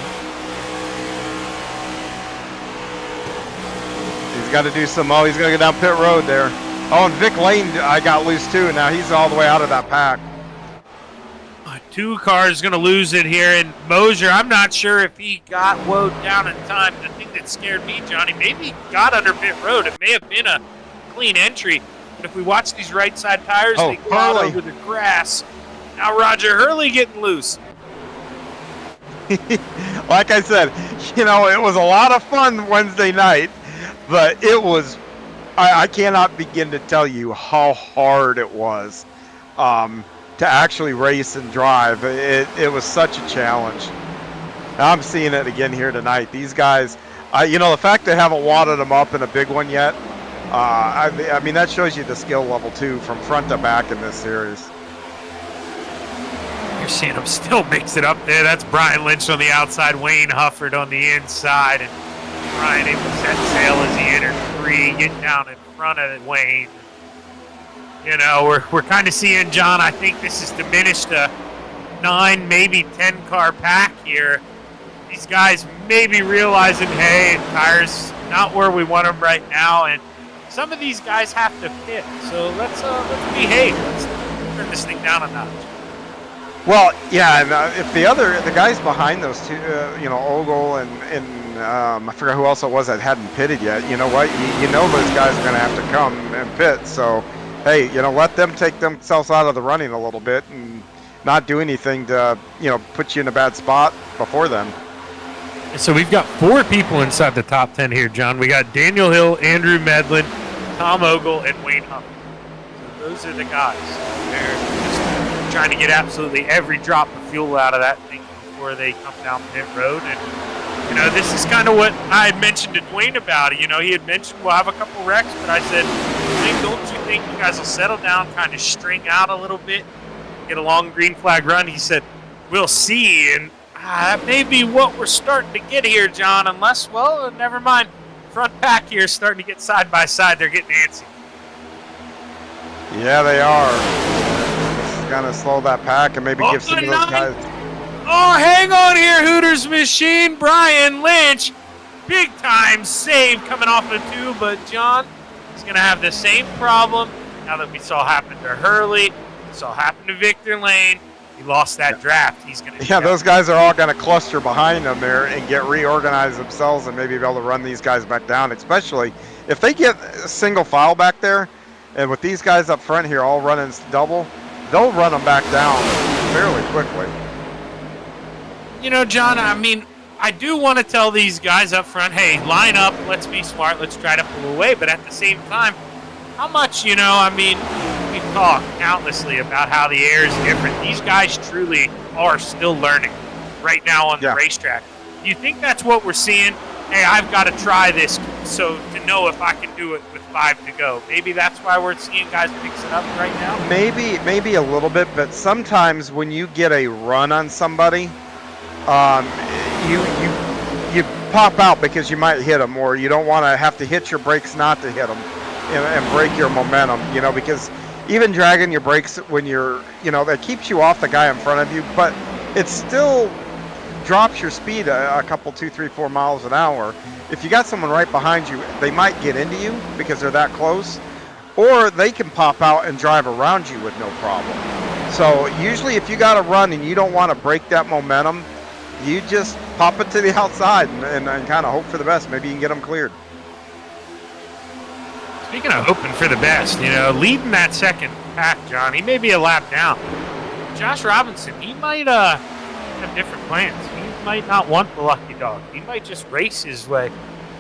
He's got to do some, oh, he's going to go down pit road there. Oh, and Vic Lane, I got loose too. Now he's all the way out of that pack. 2 cars going to lose it here. And Mosier, I'm not sure if he got woed down in time. The thing that scared me, Johnny, maybe he got under pit road. It may have been a clean entry. But if we watch these right side tires, they go out over the grass. Now Roger Hurley getting loose. Like I said, you know, it was a lot of fun Wednesday night. But it was, I cannot begin to tell you how hard it was to actually race and drive. It was such a challenge. I'm seeing it again here tonight. These guys, you know, the fact they haven't wadded them up in a big one yet, I mean, that shows you the skill level too from front to back in this series. You're seeing him still mix it up there. That's Brian Lynch on the outside, Wayne Hufford on the inside, and Brian able to set sail as he entered 3, get down in front of Wayne. You know, we're kind of seeing, John, I think this has diminished a 9, maybe 10 car pack here. These guys may be realizing, hey, tires not where we want them right now, and some of these guys have to pit. So let's behave. Let's turn this thing down a notch. Well, yeah, and if the guys behind those two, you know, Ogle and I forgot who else it was that hadn't pitted yet. You know what? You know those guys are going to have to come and pit. So, hey, you know, let them take themselves out of the running a little bit and not do anything to, you know, put you in a bad spot before then. So we've got 4 people inside the top 10 here, John. We got Daniel Hill, Andrew Medlin, Tom Ogle, and Wayne Huff. So those are the guys. They're just trying to get absolutely every drop of fuel out of that thing before they come down pit road. And, you know, this is kind of what I had mentioned to Dwayne about it. You know, he had mentioned we'll have a couple wrecks, but I said, Dwayne, don't you think you guys will settle down, kind of string out a little bit, get a long green flag run? He said, we'll see. And that may be what we're starting to get here, John, unless, well, never mind. Front pack here is starting to get side by side. They're getting antsy. Yeah, they are. Just kind of slow that pack and maybe give some of those guys. Oh, hang on here, Hooters machine. Brian Lynch, big time save coming off of 2, but John is going to have the same problem now that we saw happen to Hurley, we saw happen to Victor Lane. He lost that draft. He's going to. Yeah, those guys are all going to cluster behind them there and get reorganized themselves and maybe be able to run these guys back down, especially if they get a single file back there. And with these guys up front here all running double, they'll run them back down fairly quickly. You know, John, I mean, I do want to tell these guys up front, hey, line up, let's be smart, let's try to pull away. But at the same time, how much, you know, I mean, we've talked countlessly about how the air is different. These guys truly are still learning right now on the racetrack. Do you think that's what we're seeing? Hey, I've got to try this so to know if I can do it with 5 to go. Maybe that's why we're seeing guys mix it up right now? Maybe a little bit, but sometimes when you get a run on somebody, you pop out because you might hit them, or you don't want to have to hit your brakes not to hit them and break your momentum, you know, because even dragging your brakes when you're, you know, that keeps you off the guy in front of you, but it still drops your speed a couple, 2, 3, 4 miles an hour. If you got someone right behind you, they might get into you because they're that close, or they can pop out and drive around you with no problem. So usually if you got to run and you don't want to break that momentum, you just pop it to the outside and kind of hope for the best. Maybe you can get them cleared. Speaking of hoping for the best, you know, leading that second pack, John, he may be a lap down. Josh Robinson, he might have different plans. He might not want the lucky dog. He might just race his way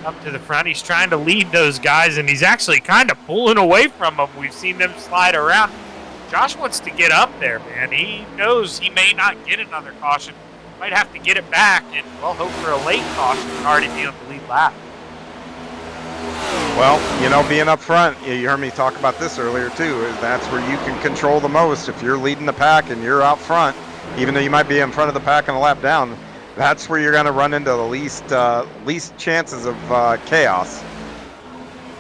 up to the front. He's trying to lead those guys, and he's actually kind of pulling away from them. We've seen them slide around. Josh wants to get up there, man. He knows he may not get another caution. Might have to get it back and, well, hope for a late caution and already be on the lead lap. Well, you know, being up front, you heard me talk about this earlier too, is that's where you can control the most. If you're leading the pack and you're out front, even though you might be in front of the pack and a lap down, that's where you're going to run into the least chances of chaos.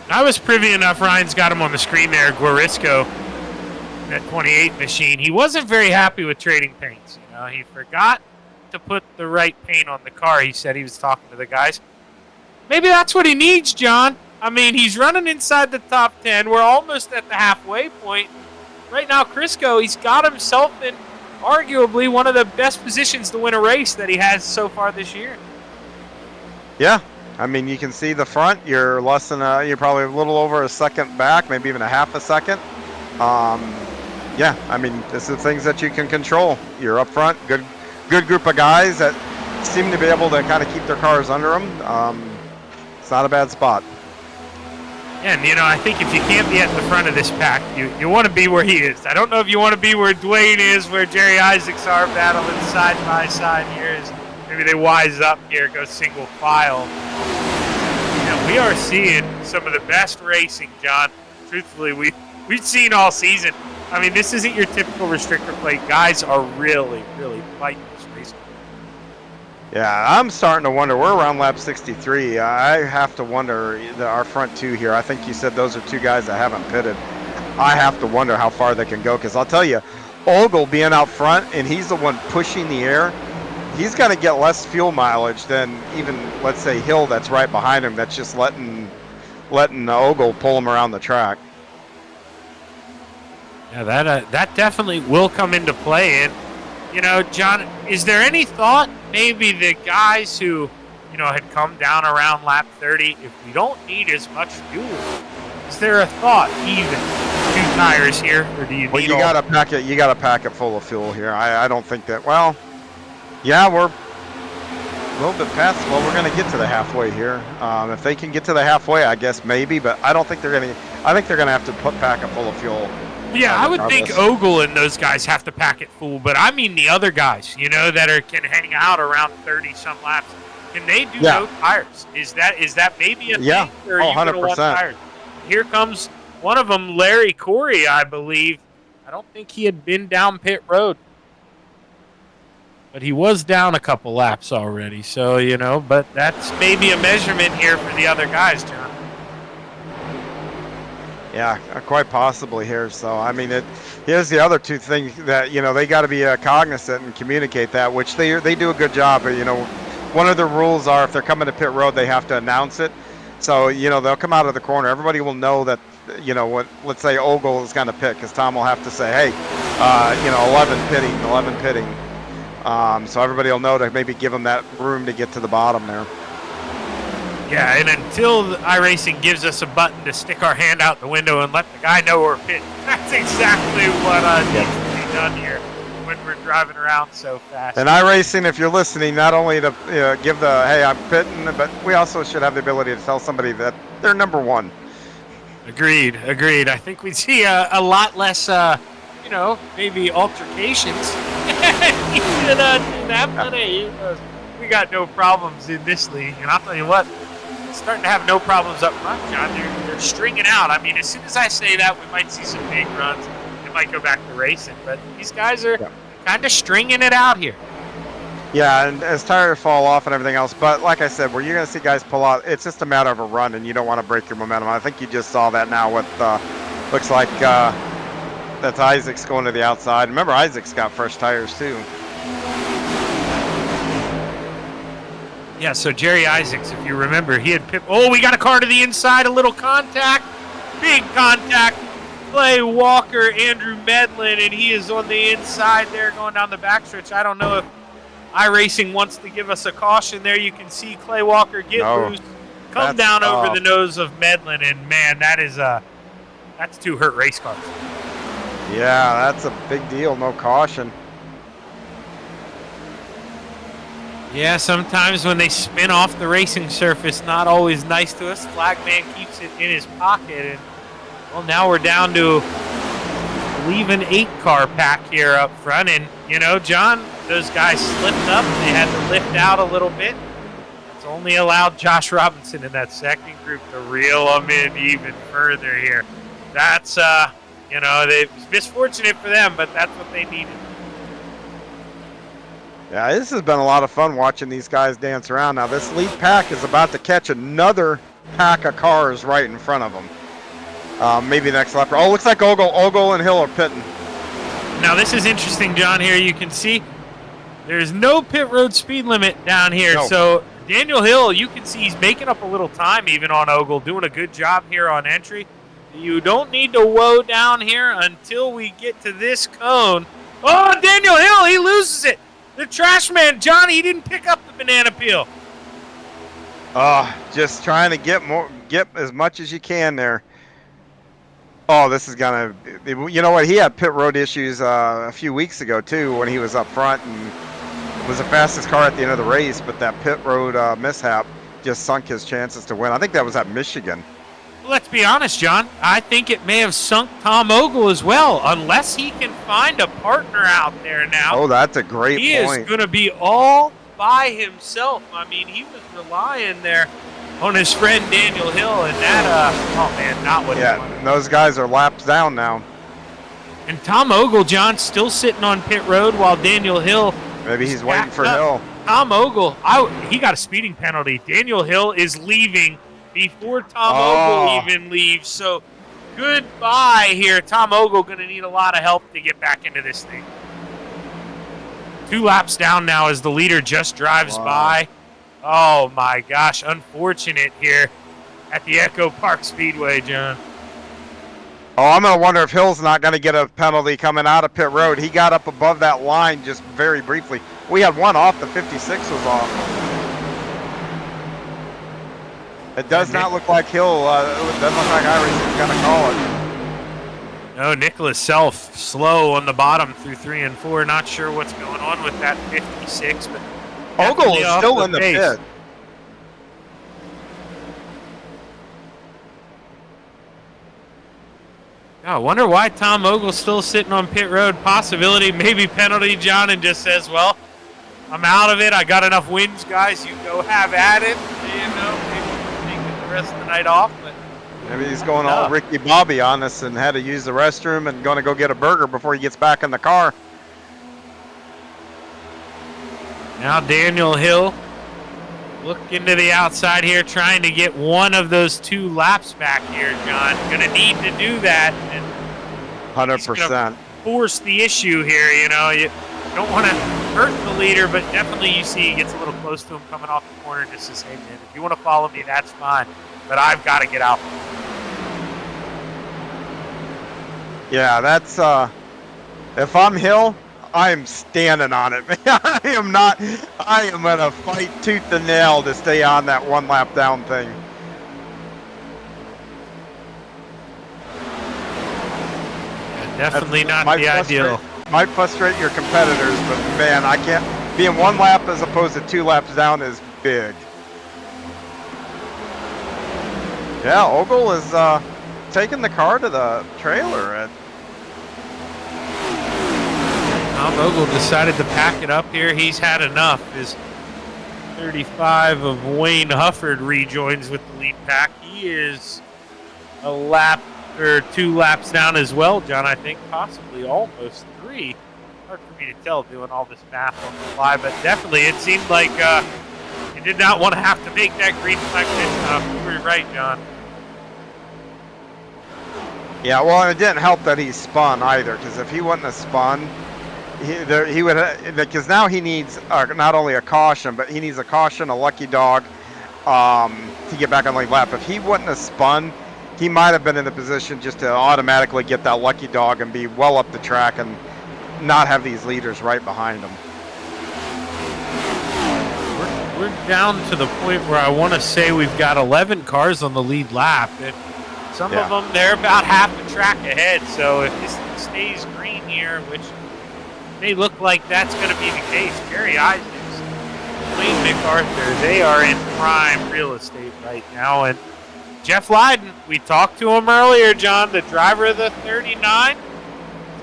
I was privy enough, Ryan's got him on the screen there, Guarisco, that 28 machine. He wasn't very happy with trading paints. You know, he forgot to put the right paint on the car. He said he was talking to the guys. Maybe that's what he needs, John. I mean, he's running inside the top 10. We're almost at the halfway point. Right now, Crisco, he's got himself in arguably one of the best positions to win a race that he has so far this year. Yeah. I mean, you can see the front. You're less than you're probably a little over a second back, maybe even a half a second. Yeah, I mean, this is things that you can control. You're up front, good group of guys that seem to be able to kind of keep their cars under them. It's not a bad spot. And, you know, I think if you can't be at the front of this pack, you want to be where he is. I don't know if you want to be where Dwayne is, where Jerry Isaacs are battling side by side here. Maybe they wise up here, go single file. You know, we are seeing some of the best racing, John. Truthfully, we've seen all season. I mean, this isn't your typical restrictor plate. Guys are really, really fighting this race. Yeah, I'm starting to wonder. We're around lap 63. I have to wonder, our front two here, I think you said those are two guys that haven't pitted. I have to wonder how far they can go, because I'll tell you, Ogle being out front, and he's the one pushing the air, he's going to get less fuel mileage than even, let's say, Hill that's right behind him that's just letting Ogle pull him around the track. Yeah, that definitely will come into play. And, you know, John, is there any thought maybe the guys who, you know, had come down around lap 30, if we don't need as much fuel, is there a thought even 2 tires here, or do you need Well, you got to pack it full of fuel here. I don't think that, well, yeah, we're a little bit past, well, we're going to get to the halfway here. If they can get to the halfway, I guess maybe, but I don't think they're going to, I think they're going to have to pack it full of fuel. Yeah, I would think Ogle and those guys have to pack it full, but I mean the other guys, you know, that can hang out around 30-some laps. Can they do no tires? Is that maybe a thing? Or are you 100%. Tires? Here comes one of them, Larry Corey, I believe. I don't think he had been down pit road, but he was down a couple laps already. So, you know, but that's maybe a measurement here for the other guys, John. Yeah, quite possibly here. So, I mean, here's the other two things that, you know, they got to be cognizant and communicate that, which they do a good job. But, you know, one of the rules are if they're coming to pit road, they have to announce it. So, you know, they'll come out of the corner. Everybody will know that, you know, let's say Ogle is going to pit, because Tom will have to say, hey, you know, 11 pitting. So everybody will know to maybe give them that room to get to the bottom there. Yeah, and until iRacing gives us a button to stick our hand out the window and let the guy know we're pitting, that's exactly what needs to be done here when we're driving around so fast. And iRacing, if you're listening, not only to give the, hey, I'm pitting, but we also should have the ability to tell somebody that they're number one. Agreed. I think we'd see a lot less, you know, maybe altercations. You should do that, but hey, we got no problems in this league. And I'll tell you what, starting to have no problems up front, John. They're stringing out. I mean, as soon as I say that, we might see some big runs. It might go back to racing. But these guys are kind of stringing it out here. Yeah, and as tires fall off and everything else. But like I said, where you're going to see guys pull out, it's just a matter of a run, and you don't want to break your momentum. I think you just saw that now with, looks like that's Isaacs going to the outside. Remember, Isaacs got fresh tires too. Yeah, so Jerry Isaacs, if you remember, he had oh, we got a car to the inside, a little contact, big contact. Clay Walker, Andrew Medlin, and he is on the inside there going down the backstretch. I don't know if iRacing wants to give us a caution there. You can see Clay Walker get loose, come down over the nose of Medlin, and man, that's 2 hurt race cars. Yeah, that's a big deal. No caution. Yeah, sometimes when they spin off the racing surface, not always nice to us. Flagman keeps it in his pocket, and well, now we're down to leave an 8-car pack here up front. And, you know, John, those guys slipped up. They had to lift out a little bit. It's only allowed Josh Robinson in that second group to reel them in even further here. That's, you know, it was misfortunate for them, but that's what they needed. Yeah, this has been a lot of fun watching these guys dance around. Now, this lead pack is about to catch another pack of cars right in front of them. Maybe next lap. Oh, looks like Ogle and Hill are pitting. Now, this is interesting, John. Here you can see there's no pit road speed limit down here. No. So Daniel Hill, you can see he's making up a little time even on Ogle, doing a good job here on entry. You don't need to woe down here until we get to this cone. Oh, Daniel Hill, he loses it. The trash man, John, he didn't pick up the banana peel. Just trying to get as much as you can there. Oh, this is gonna, you know what? He had pit road issues a few weeks ago too when he was up front and was the fastest car at the end of the race. But that pit road mishap just sunk his chances to win. I think that was at Michigan. Let's be honest, John. I think it may have sunk Tom Ogle as well, unless he can find a partner out there now. Oh, that's a great point. He is going to be all by himself. I mean, he was relying there on his friend Daniel Hill, and that, oh man, not what he wanted. Yeah, those guys are laps down now. And Tom Ogle, John, still sitting on pit road while Daniel Hill. Maybe he's waiting for Hill. Tom Ogle, he got a speeding penalty. Daniel Hill is leaving before Tom Ogle even leaves. So goodbye here. Tom Ogle going to need a lot of help to get back into this thing. 2 laps down now as the leader just drives by. Oh my gosh, unfortunate here at the Echo Park Speedway, John. Oh, I'm going to wonder if Hill's not going to get a penalty coming out of pit road. He got up above that line just very briefly. We had one off. The 56 was off. It does not look like Hill. It doesn't look like iRacing's going to call it. No, Nicholas Self slow on the bottom through 3 and 4. Not sure what's going on with that 56, but Ogle is still in the pit. I wonder why Tom Ogle's still sitting on pit road. Possibility, maybe penalty, John, and just says, well, I'm out of it. I got enough wins, guys. You go have at it. You know, maybe taking the rest of the night off. But maybe he's going all Ricky Bobby on us and had to use the restroom and going to go get a burger before he gets back in the car. Now Daniel Hill looking to the outside here, trying to get one of those 2 laps back here, John. Going to need to do that. And 100%. Force the issue here, you know. You don't want to hurt the leader, but definitely you see he gets a little close to him coming off the corner just to say, man, if you want to follow me, that's fine. But I've got to get out. Yeah, that's, if I'm Hill, I am standing on it. I am going to fight tooth and nail to stay on that 1 lap down thing. Yeah, definitely not the ideal. Might frustrate your competitors, but man, I can't. Being 1 lap as opposed to 2 laps down is big. Yeah, Ogle is taking the car to the trailer. Tom Ogle decided to pack it up here. He's had enough. His 35 of Wayne Hufford rejoins with the lead pack. He is a lap or 2 laps down as well, John. I think possibly almost 3. Hard for me to tell doing all this math on the fly, but definitely it seemed like he did not want to have to make that green flag this time. You were right, John. Yeah, well, it didn't help that he spun either, because if he wouldn't have spun, he would, because now he needs not only a caution, but he needs a caution, a lucky dog to get back on the lead lap. If he wouldn't have spun, he might have been in the position just to automatically get that lucky dog and be well up the track and not have these leaders right behind him. We're down to the point where I want to say we've got 11 cars on the lead lap. And some of them, they're about half a track ahead. So if this thing stays green here, which may look like that's going to be the case, Jerry Isaacs, Wayne MacArthur, they are in prime real estate right now. And Jeff Lyden, we talked to him earlier, John, the driver of the 39,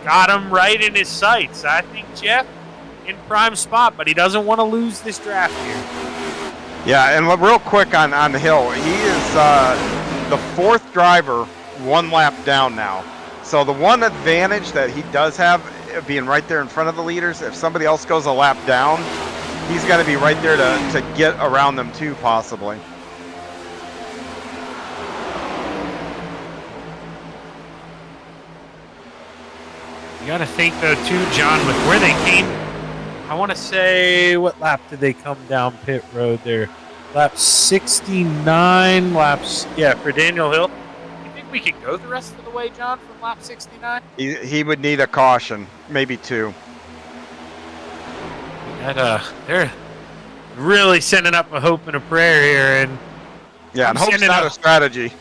got him right in his sights. I think Jeff in prime spot, but he doesn't want to lose this draft here. Yeah, and real quick on the hill, he is the 4th driver 1 lap down now. So the one advantage that he does have, being right there in front of the leaders, if somebody else goes a lap down, he's got to be right there to get around them too, possibly. You got to think, though, too, John, with where they came. I want to say, what lap did they come down pit road there? Lap 69, laps, yeah, for Daniel Hill. You think we could go the rest of the way, John, from lap 69? He would need a caution, maybe 2. They're really sending up a hope and a prayer here. And yeah, and hope's not a strategy.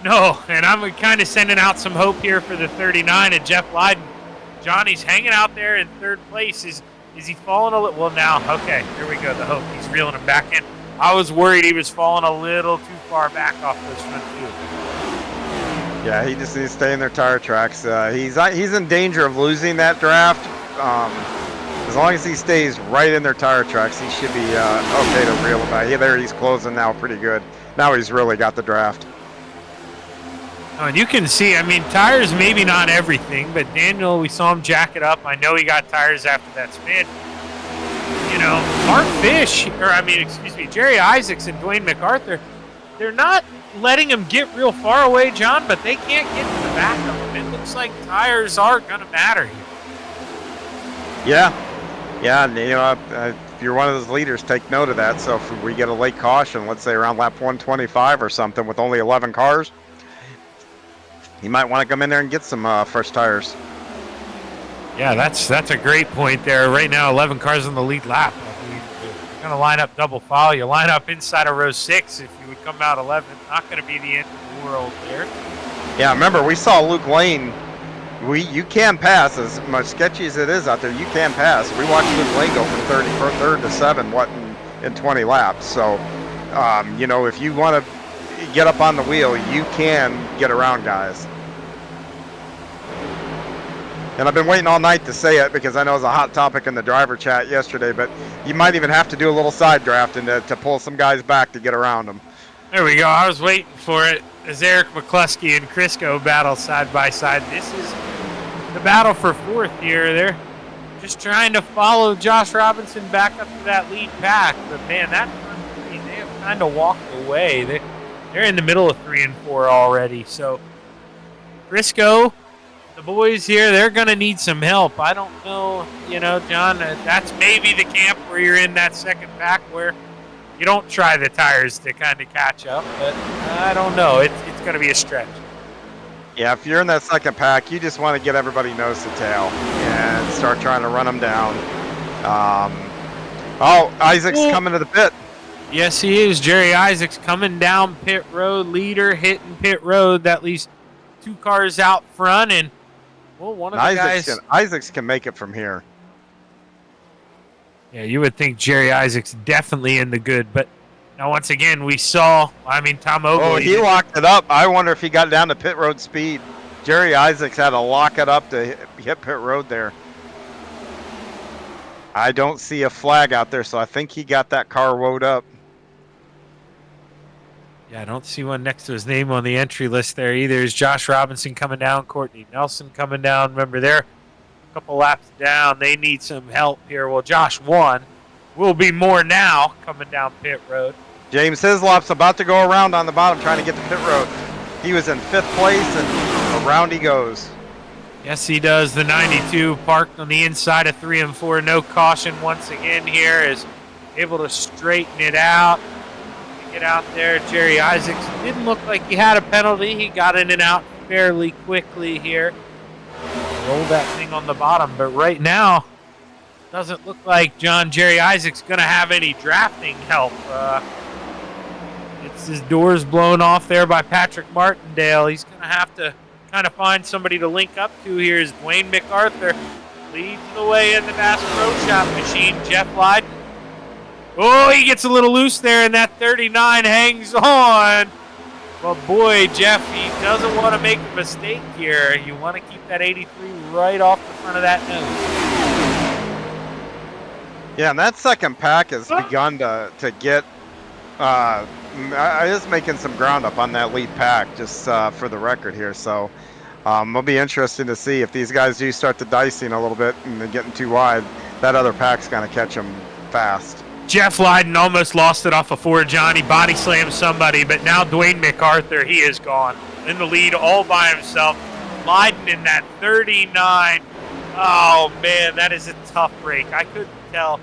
No, and I'm kind of sending out some hope here for the 39 and Jeff Lyden. Johnny's hanging out there in 3rd place. Is he falling a little? Well, now, okay, here we go. The hope. He's reeling him back in. I was worried he was falling a little too far back off those front 2. Yeah, he just needs to stay in their tire tracks. He's in danger of losing that draft. As long as he stays right in their tire tracks, he should be okay to reel him back. Yeah, there he's closing now pretty good. Now he's really got the draft. Oh, and you can see, I mean, tires maybe not everything, but Daniel, we saw him jack it up. I know he got tires after that spin. You know, Mark Fish, Jerry Isaacs and Dwayne MacArthur, they're not letting him get real far away, John, but they can't get to the back of him. It looks like tires are going to matter here. Yeah, and, you know, if you're one of those leaders, take note of that. So if we get a late caution, let's say around lap 125 or something with only 11 cars, you might want to come in there and get some fresh tires. Yeah, that's a great point there. Right now, 11 cars on the lead lap. I mean, you're going to line up double file. You line up inside of row 6 if you would come out 11. Not going to be the end of the world there. Yeah, remember, we saw Luke Lane. You can pass, as much sketchy as it is out there, you can pass. We watched Luke Lane go from 3rd to 7, in 20 laps. So, you know, if you want to get up on the wheel, you can get around guys. And I've been waiting all night to say it because I know it was a hot topic in the driver chat yesterday, but you might even have to do a little side drafting to pull some guys back to get around them. There we go. I was waiting for it as Eric McCluskey and Crisco battle side by side. This is the battle for 4th here. They're just trying to follow Josh Robinson back up to that lead pack. But, man, that front 3, they have kind of walked away. They're in the middle of 3 and 4 already. So, Crisco, the boys here, they're going to need some help. I don't know, you know, John, that's maybe the camp where you're in that second pack where you don't try the tires to kind of catch up. But I don't know. It's going to be a stretch. Yeah, if you're in that second pack, you just want to get everybody nose to tail and start trying to run them down. Isaac's coming to the pit. Yes, he is. Jerry Isaacs coming down pit road, leader hitting pit road. That leaves 2 cars out front, and one of the guys. Isaacs can make it from here. Yeah, you would think Jerry Isaacs definitely in the good, but now once again we saw. Tom Ogle. Oh, he locked it up. I wonder if he got down to pit road speed. Jerry Isaacs had to lock it up to hit pit road there. I don't see a flag out there, so I think he got that car woed up. Yeah, I don't see one next to his name on the entry list there either. Is Josh Robinson coming down, Courtney Nelson coming down. Remember, they're a couple laps down. They need some help here. Well, Josh won. Will be more now coming down pit road. James Hislop's about to go around on the bottom trying to get to pit road. He was in 5th place, and around he goes. Yes, he does. The 92 parked on the inside of 3 and 4. No caution once again here. Is able to straighten it out. Get out there. Jerry Isaacs didn't look like he had a penalty. He got in and out fairly quickly here. Roll that thing on the bottom, but right now doesn't look like Jerry Isaacs going to have any drafting help. It's his doors blown off there by Patrick Martindale. He's going to have to kind of find somebody to link up to here. Is Dwayne MacArthur leads the way in the Bass Pro Shop machine. Jeff Lyden. Oh, he gets a little loose there, and that 39 hangs on. But boy, Jeff, he doesn't want to make a mistake here. You want to keep that 83 right off the front of that nose. Yeah, and that second pack has begun to get is making some ground up on that lead pack, just for the record here. So it'll be interesting to see if these guys do start to dicing a little bit and they're getting too wide. That other pack's going to catch them fast. Jeff Lydon almost lost it off of Ford John. He body slammed somebody, but now Dwayne MacArthur, he is gone. In the lead all by himself. Lydon in that 39. Oh, man, that is a tough break. I couldn't tell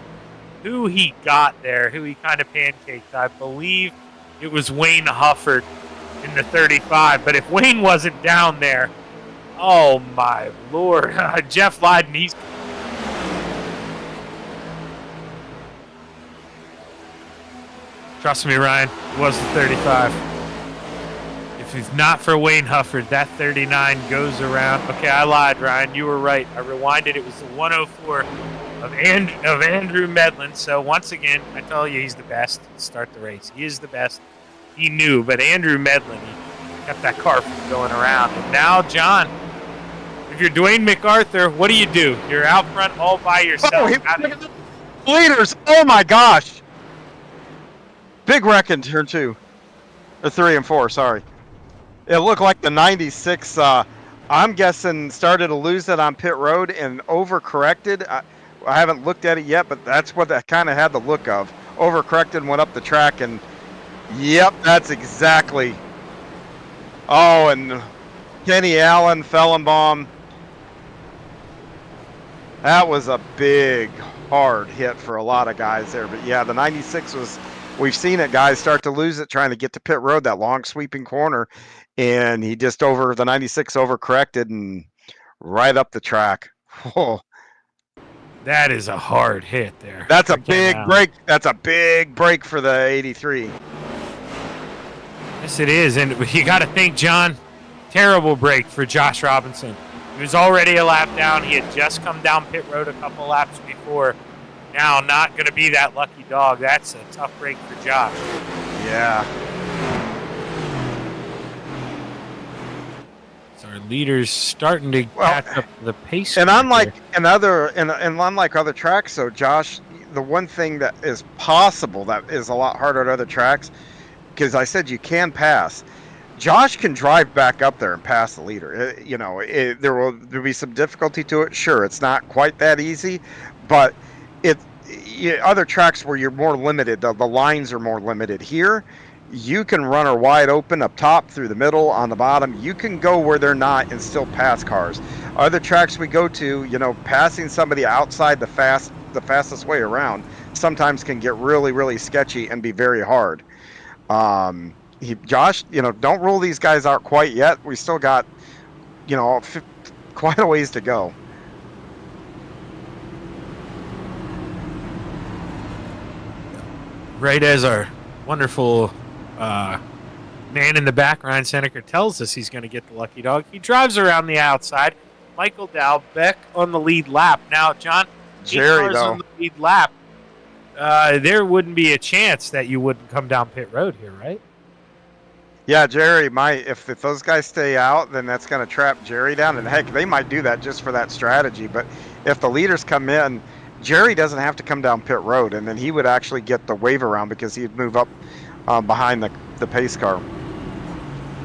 who he got there, who he kind of pancaked. I believe it was Wayne Hufford in the 35. But if Wayne wasn't down there, oh, my Lord. Jeff Lydon, he's... Trust me, Ryan, it was the 35. If it's not for Wayne Hufford, that 39 goes around. Okay, I lied, Ryan. You were right. I rewinded. It was the 104 of Andrew Medlin. So once again, I tell you, he's the best to start the race. He is the best. He knew, but Andrew Medlin, he kept that car from going around. And now, John, if you're Dwayne MacArthur, what do? You're out front all by yourself. Leaders! Oh my gosh! Big wreck in turn 2. Or 3 and 4, sorry. It looked like the 96, I'm guessing, started to lose it on pit road and overcorrected. I haven't looked at it yet, but that's what that kind of had the look of. Overcorrected and went up the track, and yep, that's exactly. Oh, and Kenny Allen, Fellenbaum. That was a big, hard hit for a lot of guys there. But yeah, the 96 was... We've seen it, guys start to lose it trying to get to pit road, that long sweeping corner, and he just the 96 overcorrected and right up the track. Oh. That is a hard hit there. That's a big break. That's a big break for the 83. Yes, it is, and you got to think, John, terrible break for Josh Robinson. He was already a lap down. He had just come down pit road a couple laps before. Now, not going to be that lucky dog. That's a tough break for Josh. Yeah. So our leader's starting to catch up to the pace. And unlike unlike other tracks, so Josh, the one thing that is possible that is a lot harder at other tracks, because I said you can pass. Josh can drive back up there and pass the leader. There will be some difficulty to it. Sure, it's not quite that easy, but other tracks where you're more limited, the lines are more limited. Here, you can run her wide open up top, through the middle, on the bottom. You can go where they're not and still pass cars. Other tracks we go to, passing somebody outside the fastest way around sometimes can get really, really sketchy and be very hard. Josh, don't rule these guys out quite yet. We still got, quite a ways to go. Right as our wonderful man in the back, Ryan Seneca, tells us he's going to get the lucky dog, he drives around the outside. Michael Dalbeck on the lead lap. Now, John, Jerry, though, on the lead lap, there wouldn't be a chance that you wouldn't come down pit road here, right? Yeah, Jerry might. If those guys stay out, then that's going to trap Jerry down. And heck, they might do that just for that strategy. But if the leaders come in, Jerry doesn't have to come down pit road, and then he would actually get the wave around because he'd move up behind the pace car.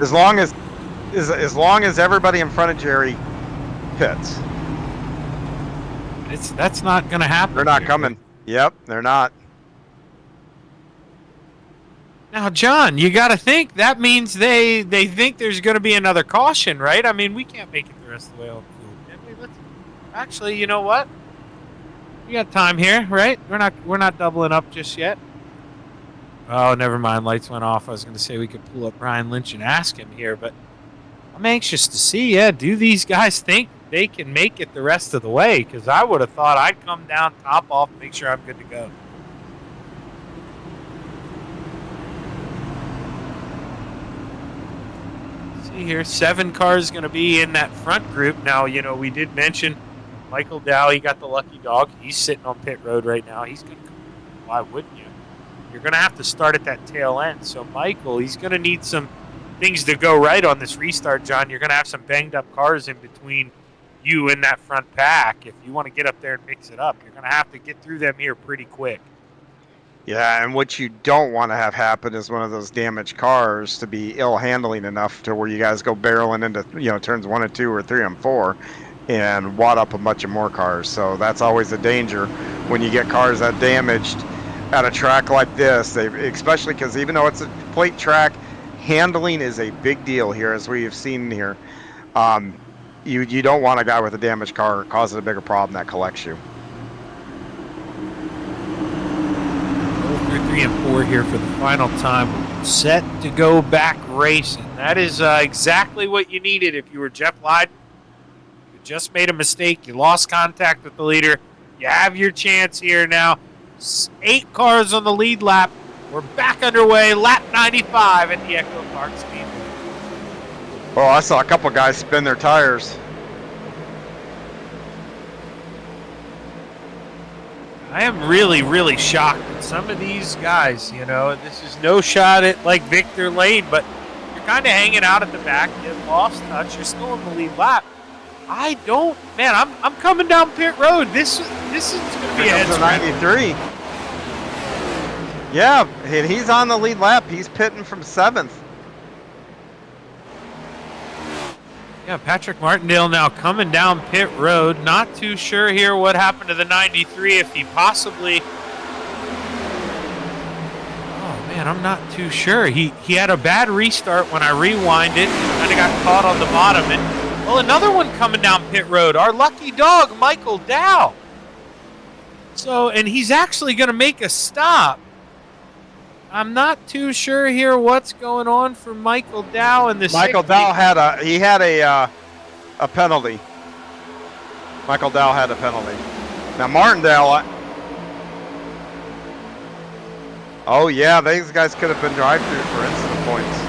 As long as everybody in front of Jerry pits. That's not going to happen. They're not coming. Yep, they're not. Now, John, you got to think that means they think there's going to be another caution, right? I mean, we can't make it the rest of the way on the field. Actually, you know what? We got time here, right? We're not doubling up just yet. Oh, never mind. Lights went off. I was going to say we could pull up Brian Lynch and ask him here, but I'm anxious to see. Yeah, do these guys think they can make it the rest of the way? Because I would have thought I'd come down, top off, make sure I'm good to go. See here, 7 cars going to be in that front group. Now, we did mention Michael Dow, he got the lucky dog. He's sitting on pit road right now. He's going to come. Why wouldn't you? You're going to have to start at that tail end. So Michael, he's going to need some things to go right on this restart, John, you're going to have some banged up cars in between you and that front pack. If you want to get up there and mix it up, you're going to have to get through them here pretty quick. Yeah, and what you don't want to have happen is one of those damaged cars to be ill handling enough to where you guys go barreling into, turns 1 and 2 or 3 and 4 and wad up a bunch of more cars. So that's always a danger when you get cars that damaged at a track like this. Especially because even though it's a plate track, handling is a big deal here, as we have seen here. You don't want a guy with a damaged car causing a bigger problem that collects you. Through 3 and 4 here for the final time. Set to go back racing. That is exactly what you needed if you were Jeff Lydon. You just made a mistake. You lost contact with the leader. You have your chance here now. 8 cars on the lead lap. We're back underway. Lap 95 at the Echo Park Speedway. Oh, I saw a couple guys spin their tires. I am really, really shocked at some of these guys. This is no shot at like Victor Lane, but you're kind of hanging out at the back. You lost touch. You're still in the lead lap. I'm coming down pit road. This is going to be a head scratcher. 93. Yeah, and he's on the lead lap. He's pitting from 7th. Yeah, Patrick Martindale now coming down pit road. Not too sure here what happened to the 93. If he possibly... Oh, man, I'm not too sure. He had a bad restart when I rewind it. Kind of got caught on the bottom. And, well, another one coming down pit road. Our lucky dog, Michael Dow. So, and he's actually going to make a stop. I'm not too sure here what's going on for Michael Dow in this. Michael Dow had a penalty. Michael Dow had a penalty. Now Martindale. Oh yeah, these guys could have been drive-through for incident points.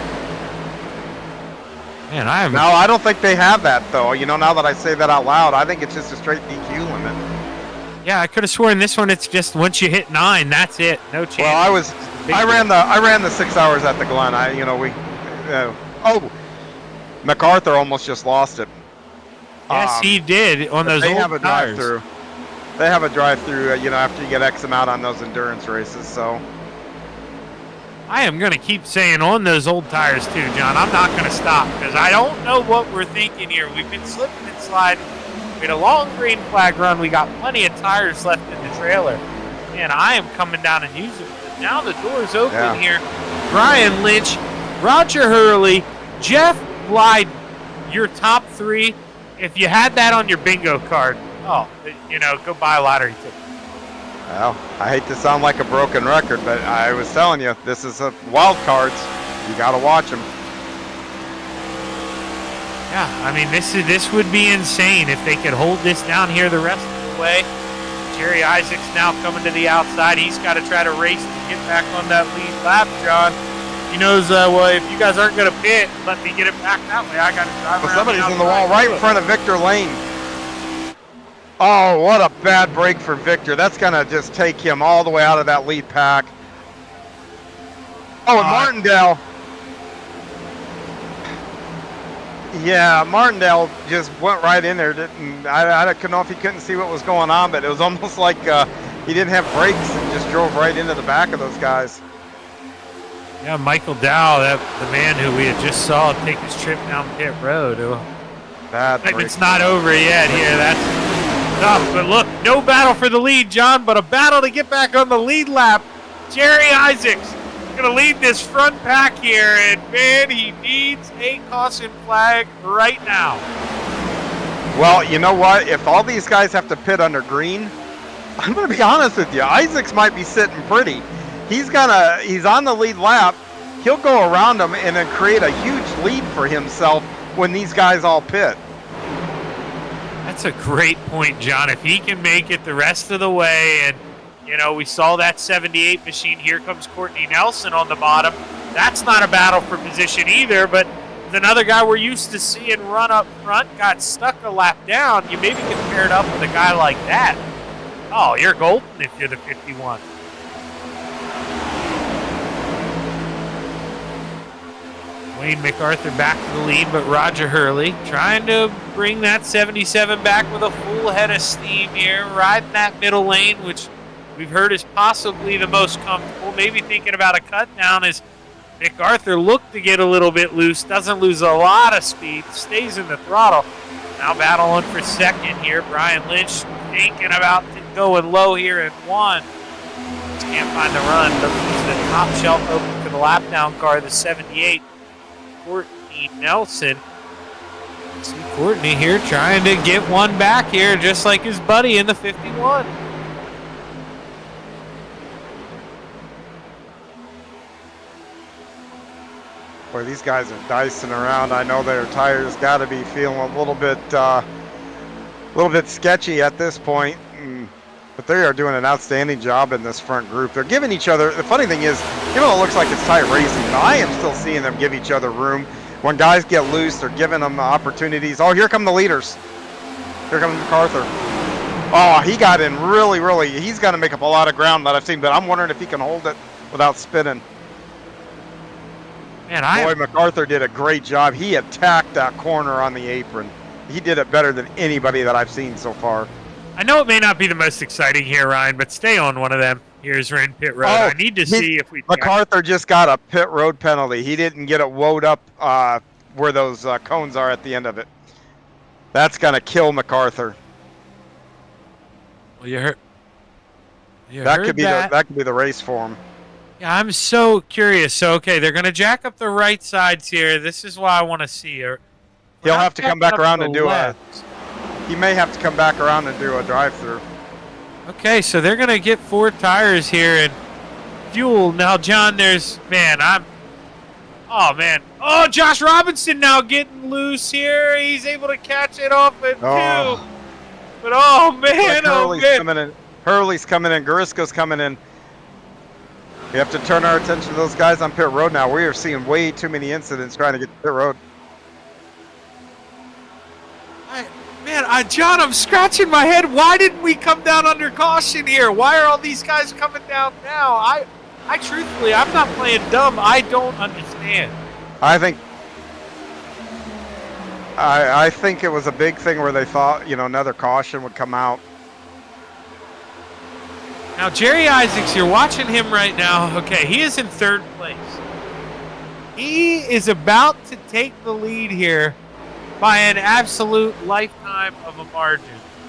Man, I don't think they have that though. Now that I say that out loud, I think it's just a straight DQ limit. Yeah, I could have sworn this one. It's just once you hit 9, that's it. No chance. Well, I ran the 6 hours at the Glen. MacArthur almost just lost it. Yes, he did on those old tires. They have a drive-through. After you get X amount on those endurance races. So I am going to keep saying on those old tires too, John. I'm not going to stop because I don't know what we're thinking here. We've been slipping and sliding. We had a long green flag run. We got plenty of tires left in the trailer. Man, I am coming down and using it. Now the door's open here. Brian Lynch, Roger Hurley, Jeff Lydon, your top 3. If you had that on your bingo card, go buy a lottery ticket. Well, I hate to sound like a broken record, but I was telling you, this is a wild cards. You got to watch them. Yeah, I mean, this would be insane if they could hold this down here the rest of the way. Jerry Isaacs now coming to the outside. He's got to try to race to get back on that lead lap, John. He knows, if you guys aren't going to pit, let me get it back that way. I got to drive around. Somebody's in the wall right in front of Victor Lane. Oh, what a bad break for Victor. That's going to just take him all the way out of that lead pack. Oh, and Martindale. Yeah, Martindale just went right in there. I don't know if he couldn't see what was going on, but it was almost like he didn't have brakes and just drove right into the back of those guys. Yeah, Michael Dow, the man who we had just saw take his trip down pit road. It's not over yet here. That's tough. But look, no battle for the lead, John, but a battle to get back on the lead lap. Jerry Isaacs going to lead this front pack here, and man, he needs a caution flag right now. Well, you know what? If all these guys have to pit under green, I'm going to be honest with you. Isaacs might be sitting pretty. He's on the lead lap. He'll go around them and then create a huge lead for himself when these guys all pit. That's a great point, John. If he can make it the rest of the way, and we saw that 78 machine. Here comes Courtney Nelson on the bottom. That's not a battle for position either, but another guy we're used to seeing run up front got stuck a lap down. You maybe can pair it up with a guy like that. Oh, you're golden if you're the 51. Wayne MacArthur back to the lead, but Roger Hurley trying to bring that 77 back with a full head of steam here, riding that middle lane, which we've heard is possibly the most comfortable. Maybe thinking about a cut down as MacArthur looked to get a little bit loose, doesn't lose a lot of speed, stays in the throttle. Now battling for second here. Brian Lynch thinking about going low here in one. Just can't find the run. Doesn't use the top shelf open for the lap down car, the 78. Courtney Nelson. See Courtney here trying to get one back here, just like his buddy in the 51. Boy, these guys are dicing around. I know their tires got to be feeling a little bit sketchy at this point. But they are doing an outstanding job in this front group. They're giving each other, the funny thing is, even though it looks like it's tight racing, I am still seeing them give each other room. When guys get loose, they're giving them opportunities. Oh, here come the leaders. Here comes MacArthur. Oh, he got in really, he's going to make up a lot of ground that I've seen, but I'm wondering if he can hold it without spinning. Man, Boy, MacArthur did a great job. He attacked that corner on the apron. He did it better than anybody that I've seen so far. I know it may not be the most exciting here, Ryan, but stay on one of them. Here's we're in pit road. I need to see if we. MacArthur just got a pit road penalty. He didn't get it woed up where those cones are at the end of it. That's gonna kill MacArthur. Well, you heard that could be the race for him. Yeah, I'm so curious. So okay, they're gonna jack up the right sides here. This is why I want to see her. He'll have to come back around and do he may have to come back around and do a drive-through. Okay, so they're going to get 4 tires here and fuel. Now, John, Oh, Josh Robinson now getting loose here. He's able to catch it off at 2. But, Hurley's coming in. Garisco's coming in. We have to turn our attention to those guys on pit road now. We are seeing way too many incidents trying to get to pit road. John, I'm scratching my head. Why didn't we come down under caution here? Why are all these guys coming down now? I truthfully, I'm not playing dumb. I don't understand. I think it was a big thing where they thought, another caution would come out. Now, Jerry Isaacs, you're watching him right now. Okay, he is in 3rd place. He is about to take the lead here by an absolute lifetime of a margin.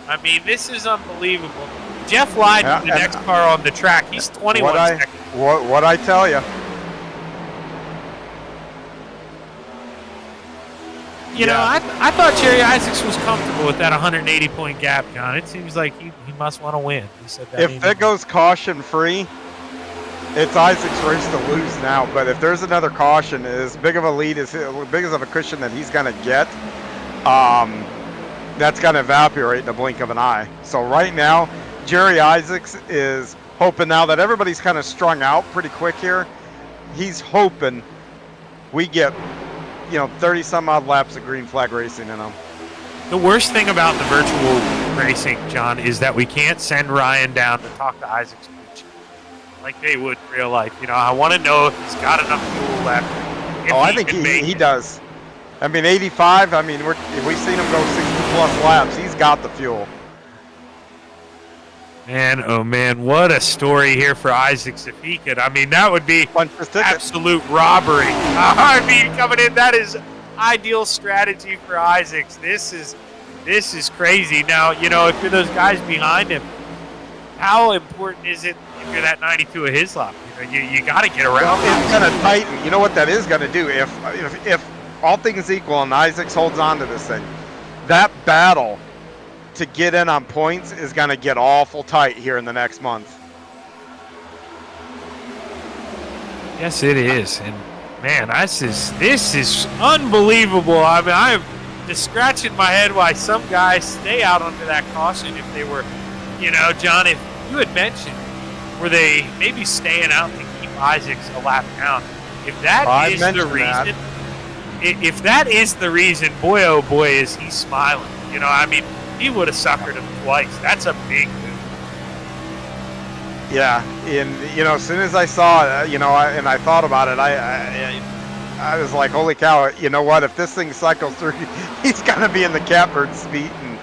I mean, this is unbelievable. Jeff Lyden, the next car on the track, he's 21 seconds. What I tell you. I thought Jerry Isaacs was comfortable with that 180-point gap, John. It seems like he must want to win. He said that. If it goes caution-free, it's Isaacs' race to lose now. But if there's another caution, as big of a lead, as big of a cushion that he's going to get, that's going to evaporate in the blink of an eye. So right now, Jerry Isaacs is hoping now that everybody's kind of strung out pretty quick here. He's hoping we get 30 some odd laps of green flag racing in them. The worst thing about the virtual racing, John, is that we can't send Ryan down to talk to Isaac's coach like they would in real life. I want to know if he's got enough fuel left. I think he does. I mean, 85. I mean, we've seen him go 60 plus laps. He's got the fuel. Man, oh man, what a story here for Isaacs if he could. I mean, that would be absolute robbery. I mean, coming in, that is ideal strategy for Isaacs. This is crazy. Now, if you're those guys behind him, how important is it if you're that 92 of his lap? You got to get around. It's going to tighten. You know what that is going to do? If all things equal and Isaacs holds on to this thing, that battle to get in on points is going to get awful tight here in the next month. Yes, it is. And man, this is unbelievable. I mean, I'm just scratching my head why some guys stay out under that caution if they were, John, if you had mentioned, were they maybe staying out to keep Isaacs a lap down? If that is the reason, if that is the reason, boy, oh boy, is he smiling. I mean, he would have suckered him twice. That's a big move. Yeah, and as soon as I saw it, and I thought about it, I was like, holy cow, you know what? If this thing cycles through, he's going to be in the catbird's feet. And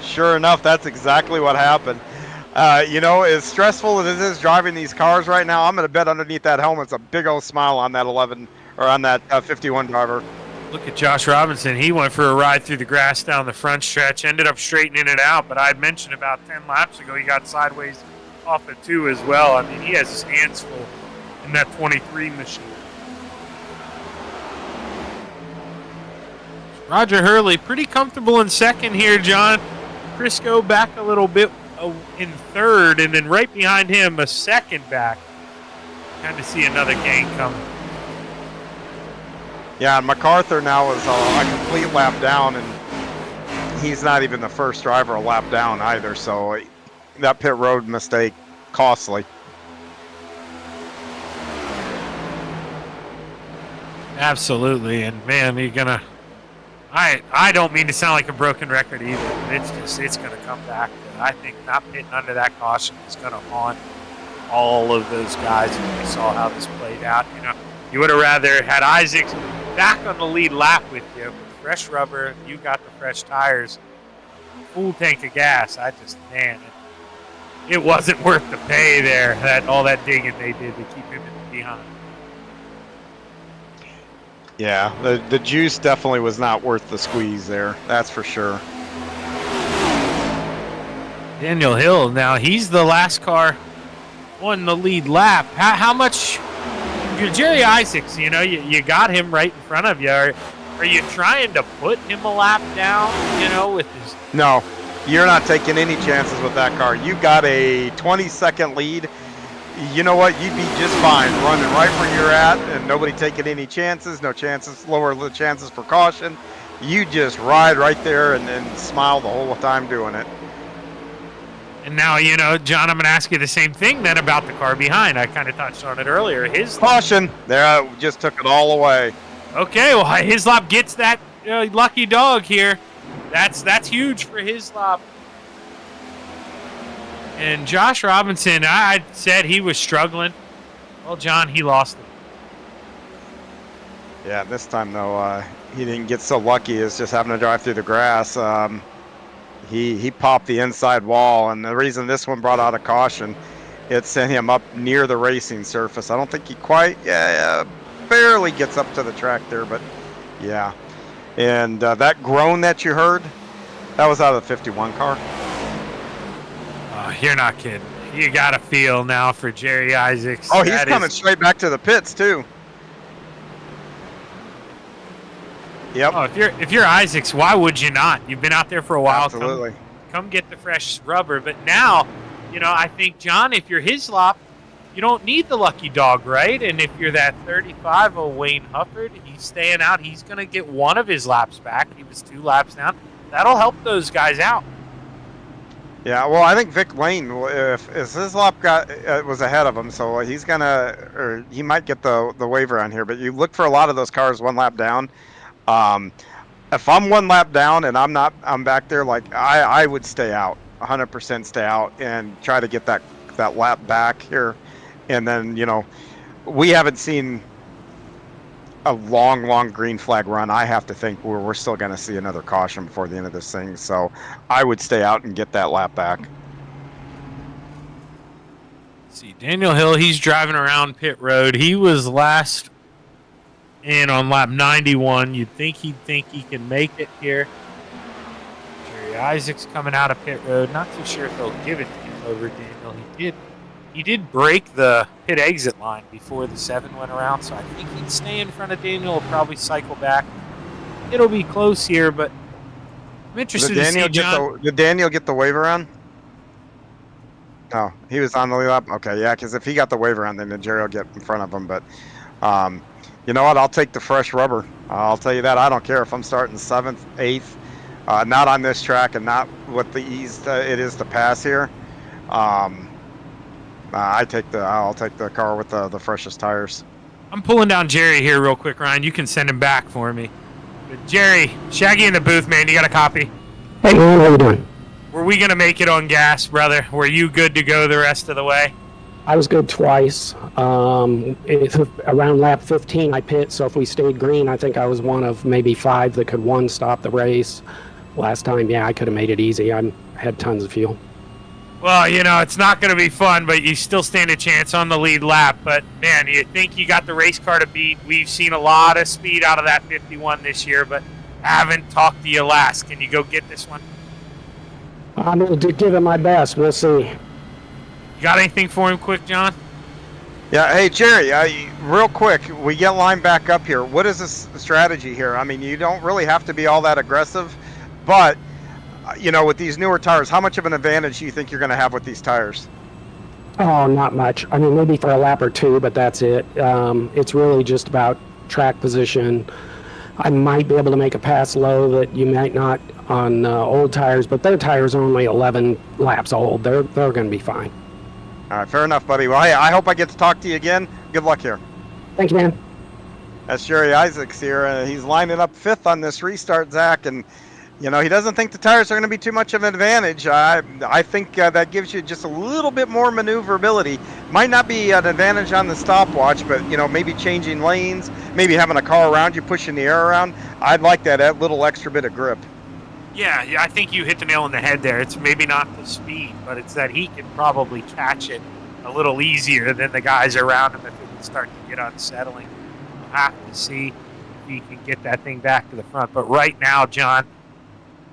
sure enough, that's exactly what happened. You know, as stressful as it is driving these cars right now, I'm going to bet underneath that helmet's a big old smile on that 11 or on that 51 driver. Look at Josh Robinson. He went for a ride through the grass down the front stretch, ended up straightening it out, but I had mentioned about 10 laps ago he got sideways off of 2 as well. I mean, he has his hands full in that 23 machine. Roger Hurley, pretty comfortable in second here, John. Crisco back a little bit in third, and then right behind him, a second back. Kind of see another gang coming. Yeah, and MacArthur now is a complete lap down, and he's not even the first driver a lap down either, so that pit road mistake, costly. Absolutely, and man, you're gonna. I don't mean to sound like a broken record either, but it's gonna come back. I think not pitting under that caution is gonna haunt all of those guys. And we saw how this played out. You know, you would have rather had Isaacs back on the lead lap with you, fresh rubber. You got the fresh tires, full tank of gas. It wasn't worth the pay there. All that digging they did to keep him behind. Yeah, the juice definitely was not worth the squeeze there. That's for sure. Daniel Hill, now he's the last car on the lead lap. How much? You're Jerry Isaacs, you know, you got him right in front of you. Are you trying to put him a lap down, you know, with his... No, you're not taking any chances with that car. You got a 20-second lead. You know what? You'd be just fine running right where you're at and nobody taking any chances, no chances, lower the chances for caution. You just ride right there and then smile the whole time doing it. And now, you know, John, I'm going to ask you the same thing then about the car behind. I kind of touched on it earlier. His caution. There, just took it all away. Okay, well, Hislop gets that lucky dog here. That's huge for Hislop. And Josh Robinson, I said he was struggling. Well, John, he lost it. Yeah, this time, though, he didn't get so lucky as just having to drive through the grass. He popped the inside wall, and the reason this one brought out a caution, it sent him up near the racing surface. I don't think he quite, barely gets up to the track there, but yeah. And that groan that you heard, that was out of the 51 car. You're not kidding. You got a feel now for Jerry Isaacs. Oh, he's coming straight back to the pits, too. Yep. Oh, if you're Isaacs, why would you not? You've been out there for a while. Absolutely. Come get the fresh rubber. But now, you know, I think, John, if you're Hislop, you don't need the lucky dog, right? And if you're that 35 of Wayne Hufford, he's staying out. He's going to get one of his laps back. He was 2 laps down. That'll help those guys out. Yeah, well, I think Vic Lane, if Hislop was ahead of him, so he's or he might get the waiver on here. But you look for a lot of those cars 1 lap down. If I'm 1 lap down and I'm back there, like I would stay out, 100% stay out and try to get that lap back here. And then, you know, we haven't seen a long green flag run. I have to think we're still going to see another caution before the end of this thing. So I would stay out and get that lap back. Let's see, Daniel Hill, he's driving around pit road. He was last in on lap 91. You'd think he can make it here. Jerry Isaacs coming out of pit road. Not too sure if they'll give it to him over Daniel. He did break the pit exit line before the 7 went around, so I think he'd stay in front of Daniel. He'll probably cycle back. It'll be close here, but I'm interested to see, John. Did Daniel get the waiver on? Oh, he was on the lead lap? Okay, yeah, because if he got the waiver on, then Jerry will get in front of him. But you know what? I'll take the fresh rubber. I'll tell you that. I don't care if I'm starting 7th, 8th, not on this track and not with the ease it is to pass here. I'll take the car with the freshest tires. I'm pulling down Jerry here real quick, Ryan. You can send him back for me. But Jerry, Shaggy in the booth, man. You got a copy? Hey, man, how you doing? Were we going to make it on gas, brother? Were you good to go the rest of the way? I was good twice. Around lap 15, I pit, so if we stayed green, I think I was one of maybe 5 that could stop the race. Last time, yeah, I could have made it easy. I had tons of fuel. Well, you know, it's not going to be fun, but you still stand a chance on the lead lap. But, man, you think you got the race car to beat. We've seen a lot of speed out of that 51 this year, but haven't talked to you last. Can you go get this one? I'm going to give it my best. We'll see. You got anything for him quick, John? Yeah, hey, Jerry, real quick, we get lined back up here. What is this strategy here? I mean, you don't really have to be all that aggressive, but, you know, with these newer tires, how much of an advantage do you think you're going to have with these tires? Oh, not much. I mean, maybe for a lap or two, but that's it. It's really just about track position. I might be able to make a pass low that you might not on old tires, but their tires are only 11 laps old. They're going to be fine. All right, fair enough, buddy. Well, hey, I hope I get to talk to you again. Good luck here. Thank you, man. That's Jerry Isaacs here. He's lining up 5th on this restart, Zach, and you know, he doesn't think the tires are going to be too much of an advantage. I think that gives you just a little bit more maneuverability. Might not be an advantage on the stopwatch, but, you know, maybe changing lanes, maybe having a car around you, pushing the air around. I'd like that little extra bit of grip. Yeah, I think you hit the nail on the head there. It's maybe not the speed, but it's that he can probably catch it a little easier than the guys around him if it would start to get unsettling. We'll have to see if he can get that thing back to the front. But right now, John,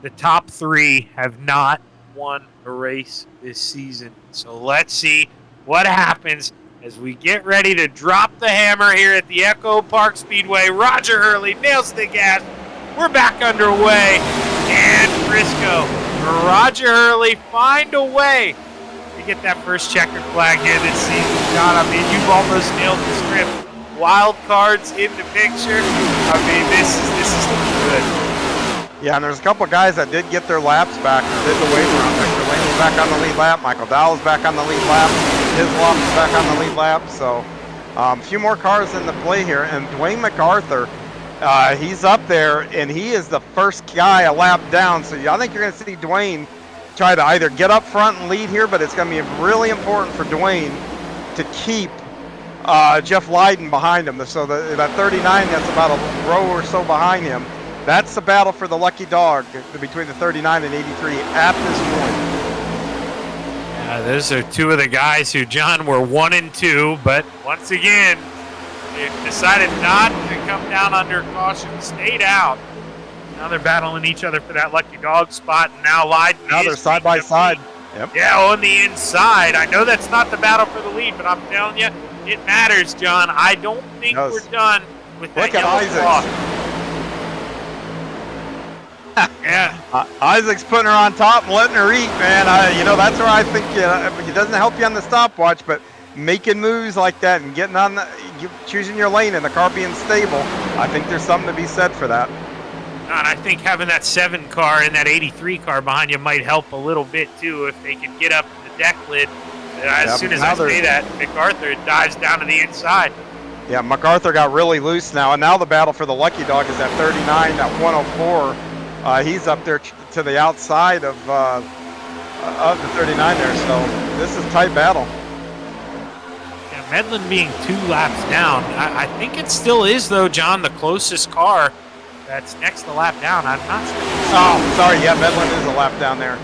the top 3 have not won a race this season. So let's see what happens as we get ready to drop the hammer here at the Echo Park Speedway. Roger Hurley nails the gas. We're back underway. And Frisco, Roger Hurley find a way to get that first checkered flag here this season. John, I mean, you've almost nailed the script. Wild cards in the picture. I mean, this is looking good. Yeah, and there's a couple of guys that did get their laps back and did the wave around. Victor Laney's back on the lead lap. Michael Dowell's back on the lead lap. Hislop is back on the lead lap. So a few more cars in the play here. And Dwayne MacArthur, he's up there, and he is the first guy a lap down. So I think you're going to see Dwayne try to either get up front and lead here, but it's going to be really important for Dwayne to keep Jeff Lydon behind him. So that 39 that's about a row or so behind him, that's the battle for the lucky dog between the 39 and 83 at this point. Yeah, those are 2 of the guys who, John, were 1 and 2, but once again, they've decided not to come down under caution, stayed out. Now they're battling each other for that lucky dog spot, and now Lydon. Now they're side by side. Yep. Yeah, on the inside. I know that's not the battle for the lead, but I'm telling you, it matters, John. I don't think we're done with that yellow cloth. Yeah. Isaac's putting her on top and letting her eat, man. You know, that's where I think it doesn't help you on the stopwatch, but making moves like that and getting on choosing your lane and the car being stable, I think there's something to be said for that. And I think having that 7 car and that 83 car behind you might help a little bit too if they can get up the deck lid. As soon as I say that, MacArthur dives down to the inside. Yeah, MacArthur got really loose now, and now the battle for the lucky dog is at 39, at 104. He's up there to the outside of the 39 there, so this is a tight battle. Yeah, Medlin being 2 laps down. I think it still is, though, John, the closest car that's next to lap down. I'm not sure. Oh, sorry. Yeah, Medlin is a lap down there.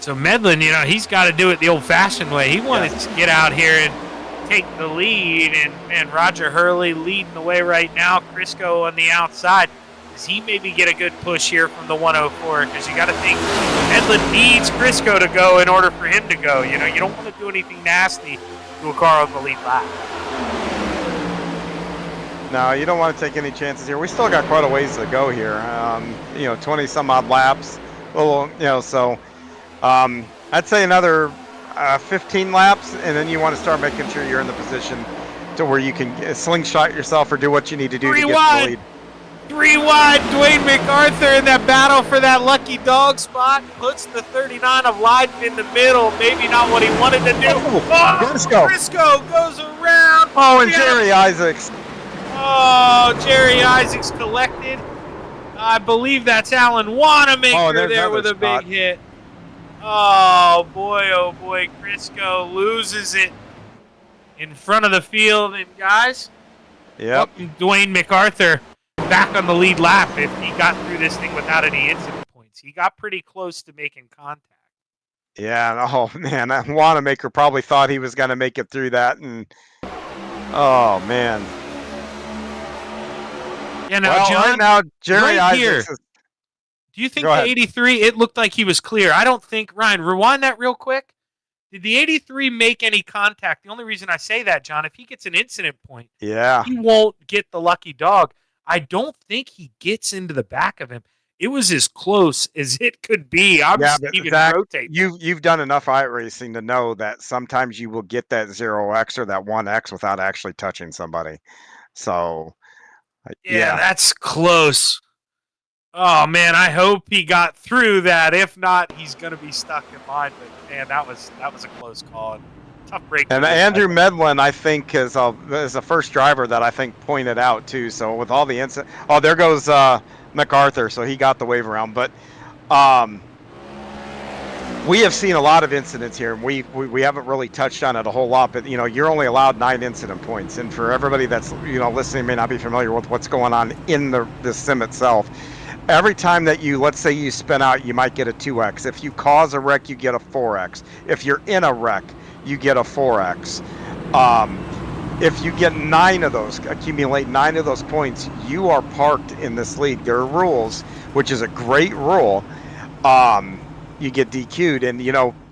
So Medlin, you know, he's got to do it the old-fashioned way. He wanted to get out here and take the lead, and, man, Roger Hurley leading the way right now. Crisco on the outside. Does he maybe get a good push here from the 104? Because you got to think Medlin needs Crisco to go in order for him to go. You know, you don't want to do anything nasty to a car on the lead lap. No, you don't want to take any chances here. We still got quite a ways to go here. You know, 20 some odd laps. Well, you know, so I'd say another 15 laps, and then you want to start making sure you're in the position to where you can slingshot yourself or do what you need to do to get the lead. 3 wide, Dwayne MacArthur in that battle for that lucky dog spot. Puts the 39 of Lydon in the middle. Maybe not what he wanted to do. Crisco goes around. Oh, and Jerry Isaacs. Oh, Jerry Isaacs collected. I believe that's Alan Wanamaker there with a big hit. Oh boy, Crisco loses it in front of the field. And guys, welcome Dwayne MacArthur back on the lead lap if he got through this thing without any incident points. He got pretty close to making contact. Yeah, oh man, Wanamaker probably thought he was going to make it through that, and oh man. Yeah, now, John, right now, Jerry right Isaacs here, do you think the 83, it looked like he was clear? I don't think, Ryan, rewind that real quick. Did the 83 make any contact? The only reason I say that, John, if he gets an incident point, he won't get the lucky dog. I don't think he gets into the back of him. It was as close as it could be. I'm just even rotating. You've done enough iRacing to know that sometimes you will get that 0x or that 1x without actually touching somebody. So, yeah, that's close. Oh man, I hope he got through that. If not, he's going to be stuck in line. But man, that was a close call. And tough break. And Andrew Medlin, I think, is the first driver that I think pointed out too. So with all the incident, there goes MacArthur. So he got the wave around. But we have seen a lot of incidents here, and we haven't really touched on it a whole lot. But you're only allowed 9 incident points, and for everybody that's listening may not be familiar with what's going on in the sim itself. Every time that let's say you spin out, you might get a 2x. If you cause a wreck, you get a 4x. If you're in a wreck, you get a 4x. If you get 9 of those, accumulate 9 of those points, you are parked in this league. There are rules, which is a great rule. You get DQ'd, and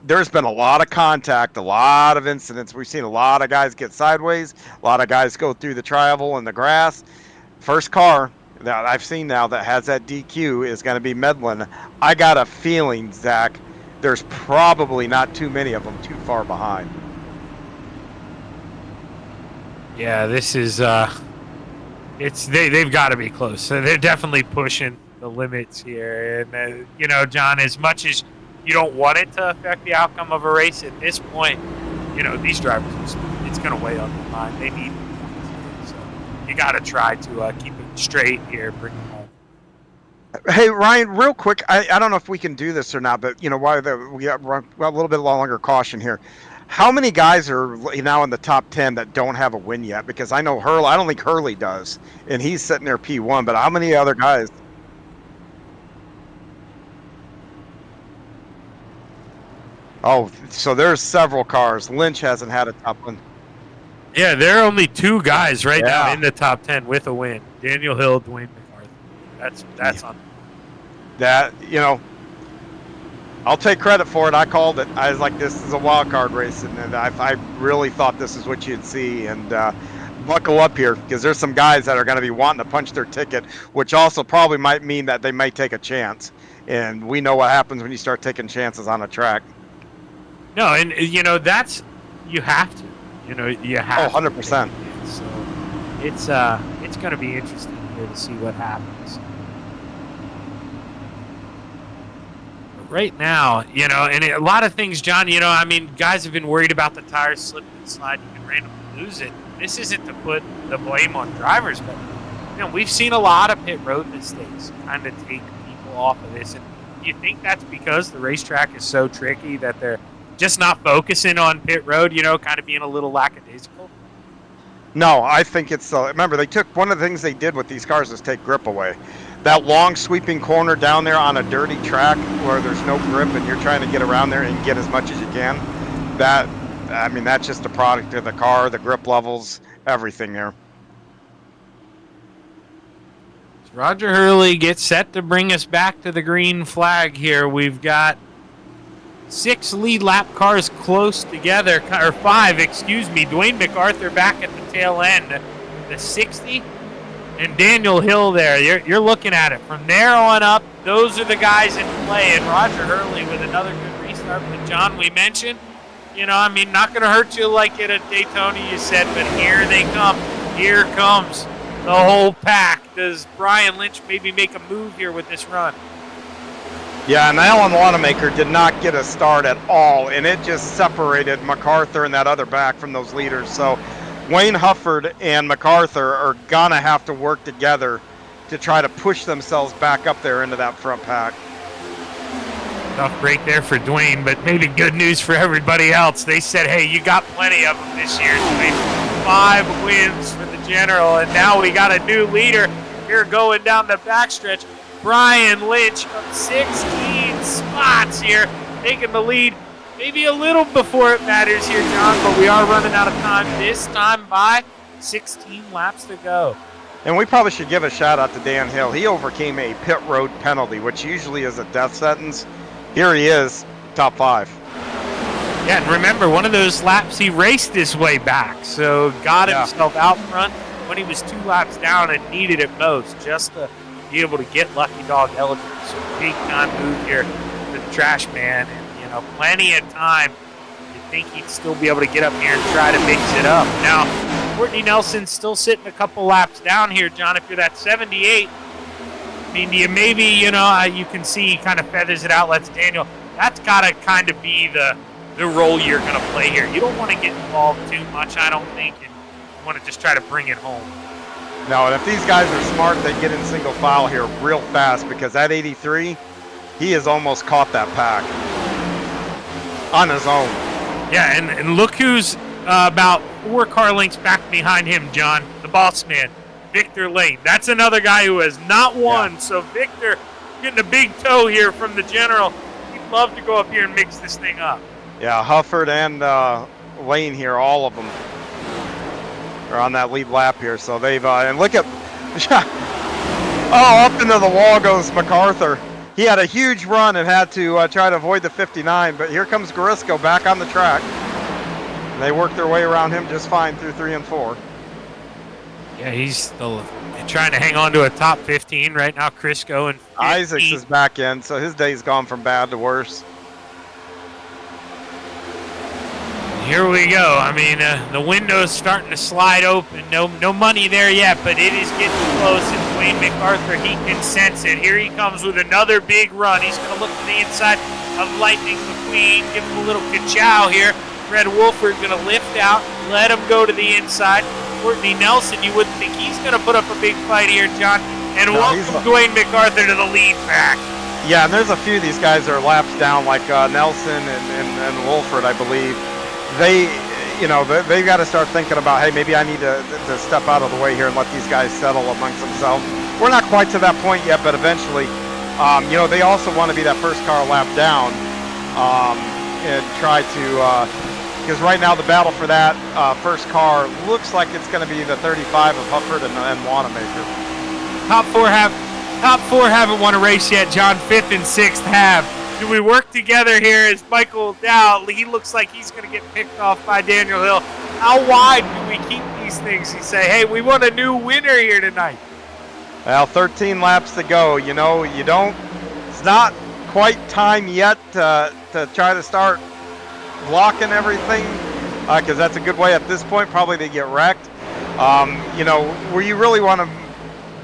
there's been a lot of contact, a lot of incidents. We've seen a lot of guys get sideways, a lot of guys go through the travel and the grass. First car that I've seen now that has that DQ is going to be Medlin. I got a feeling, Zach, there's probably not too many of them too far behind. Yeah, this is they've got to be close. So they're definitely pushing the limits here. And John, as much as you don't want it to affect the outcome of a race at this point, these drivers, it's going to weigh on their mind. They need points. So you got to try to keep it straight here, bring it home. Hey Ryan, real quick, I don't know if we can do this or not, but we got a little bit longer caution here. How many guys are now in the top 10 that don't have a win yet? Because I know Hurley, I don't think Hurley does, and he's sitting there P1. But how many other guys? Oh, so there's several cars. Lynch hasn't had a top one. Yeah, there are only 2 guys right now in the top 10 with a win. Daniel Hill, Dwayne MacArthur. That's on that. I'll take credit for it. I called it. I was like, this is a wild card race, and I really thought this is what you'd see. And buckle up here, because there's some guys that are going to be wanting to punch their ticket, which also probably might mean that they might take a chance. And we know what happens when you start taking chances on a track. No, and that's, you have to. You have 100%. So it's going to be interesting here to see what happens. But right now, and a lot of things, John, guys have been worried about the tires slipping and sliding. You can randomly lose it. This isn't to put the blame on drivers, but we've seen a lot of pit road mistakes kind of take people off of this. And do you think that's because the racetrack is so tricky that they're just not focusing on pit road, kind of being a little lackadaisical? No, I think it's remember, they took one of the things they did with these cars is take grip away. That long sweeping corner down there on a dirty track where there's no grip and you're trying to get around there and get as much as you can. That's just a product of the car, the grip levels, everything there. Roger Hurley gets set to bring us back to the green flag here. We've got 6 lead lap cars close together, or 5, excuse me. Dwayne MacArthur back at the tail end, the 60, and Daniel Hill there. You're looking at it. From there on up, those are the guys in play, and Roger Hurley with another good restart. But John, we mentioned, not going to hurt you like at a Daytona, you said, but here they come. Here comes the whole pack. Does Brian Lynch maybe make a move here with this run? Yeah, and Alan Wanamaker did not get a start at all, and it just separated MacArthur and that other back from those leaders. So Wayne Hufford and MacArthur are going to have to work together to try to push themselves back up there into that front pack. Tough break there for Dwayne, but maybe good news for everybody else. They said, hey, you got plenty of them this year. Dwayne, 5 wins for the General, and now we got a new leader here going down the backstretch. Brian Lynch up 16 spots here, taking the lead. Maybe a little before it matters here, John, but we are running out of time. This time by 16 laps to go. And we probably should give a shout out to Dan Hill. He overcame a pit road penalty, which usually is a death sentence. Here he is, top 5. Yeah, and remember, one of those laps he raced his way back, so got himself out front when he was 2 laps down and needed it most just to be able to get Lucky Dog eligible. So big time move here for the trash man, and you know, plenty of time. You think he'd still be able to get up here and try to mix it up. Now, Courtney Nelson's still sitting a couple laps down here, John. If you're that 78, I mean, you maybe, you know, you can see he kind of feathers it out, lets Daniel. That's got to kind of be the role you're going to play here. You don't want to get involved too much, I don't think, and you want to just try to bring it home. No, and if these guys are smart, they get in single file here real fast, because at 83, he has almost caught that pack on his own. Yeah, and look who's about 4 car lengths back behind him, John, the boss man, Victor Lane. That's another guy who has not won. Yeah. So Victor getting a big toe here from the General. He'd love to go up here and mix this thing up. Yeah, Hufford and Lane here, all of them are on that lead lap here. So they've, and look at, oh, up into the wall goes MacArthur. He had a huge run and had to try to avoid the 59, but here comes Garisco back on the track. And they worked their way around him just fine through 3 and 4. Yeah, he's still trying to hang on to a top 15 right now. Crisco and Isaacs is back in, so his day's gone from bad to worse. Here we go. I mean, the window's starting to slide open. No money there yet, but it is getting close. And Wayne MacArthur, he can sense it. Here he comes with another big run. He's going to look to the inside of Lightning McQueen, give him a little ka-chow here. Red Wolford going to lift out, let him go to the inside. Courtney Nelson, you wouldn't think he's going to put up a big fight here, John. And welcome Dwayne MacArthur to the lead pack. Yeah, and there's a few of these guys that are laps down, like Nelson and Wolford, I believe. They, you know, they've got to start thinking about, hey, maybe I need to step out of the way here and let these guys settle amongst themselves. We're not quite to that point yet, but eventually, you know, they also want to be that first car lap down and try to, because right now the battle for that first car looks like it's going to be the 35 of Hufford and Wanamaker. Top four haven't won a race yet, John. 5th and 6th have. Do we work together here as Michael Dow? He looks like he's going to get picked off by Daniel Hill. How wide do we keep these things? You say, hey, we want a new winner here tonight. Well, 13 laps to go. You know, it's not quite time yet to try to start blocking everything, because that's a good way at this point probably to get wrecked. You know, where you really want to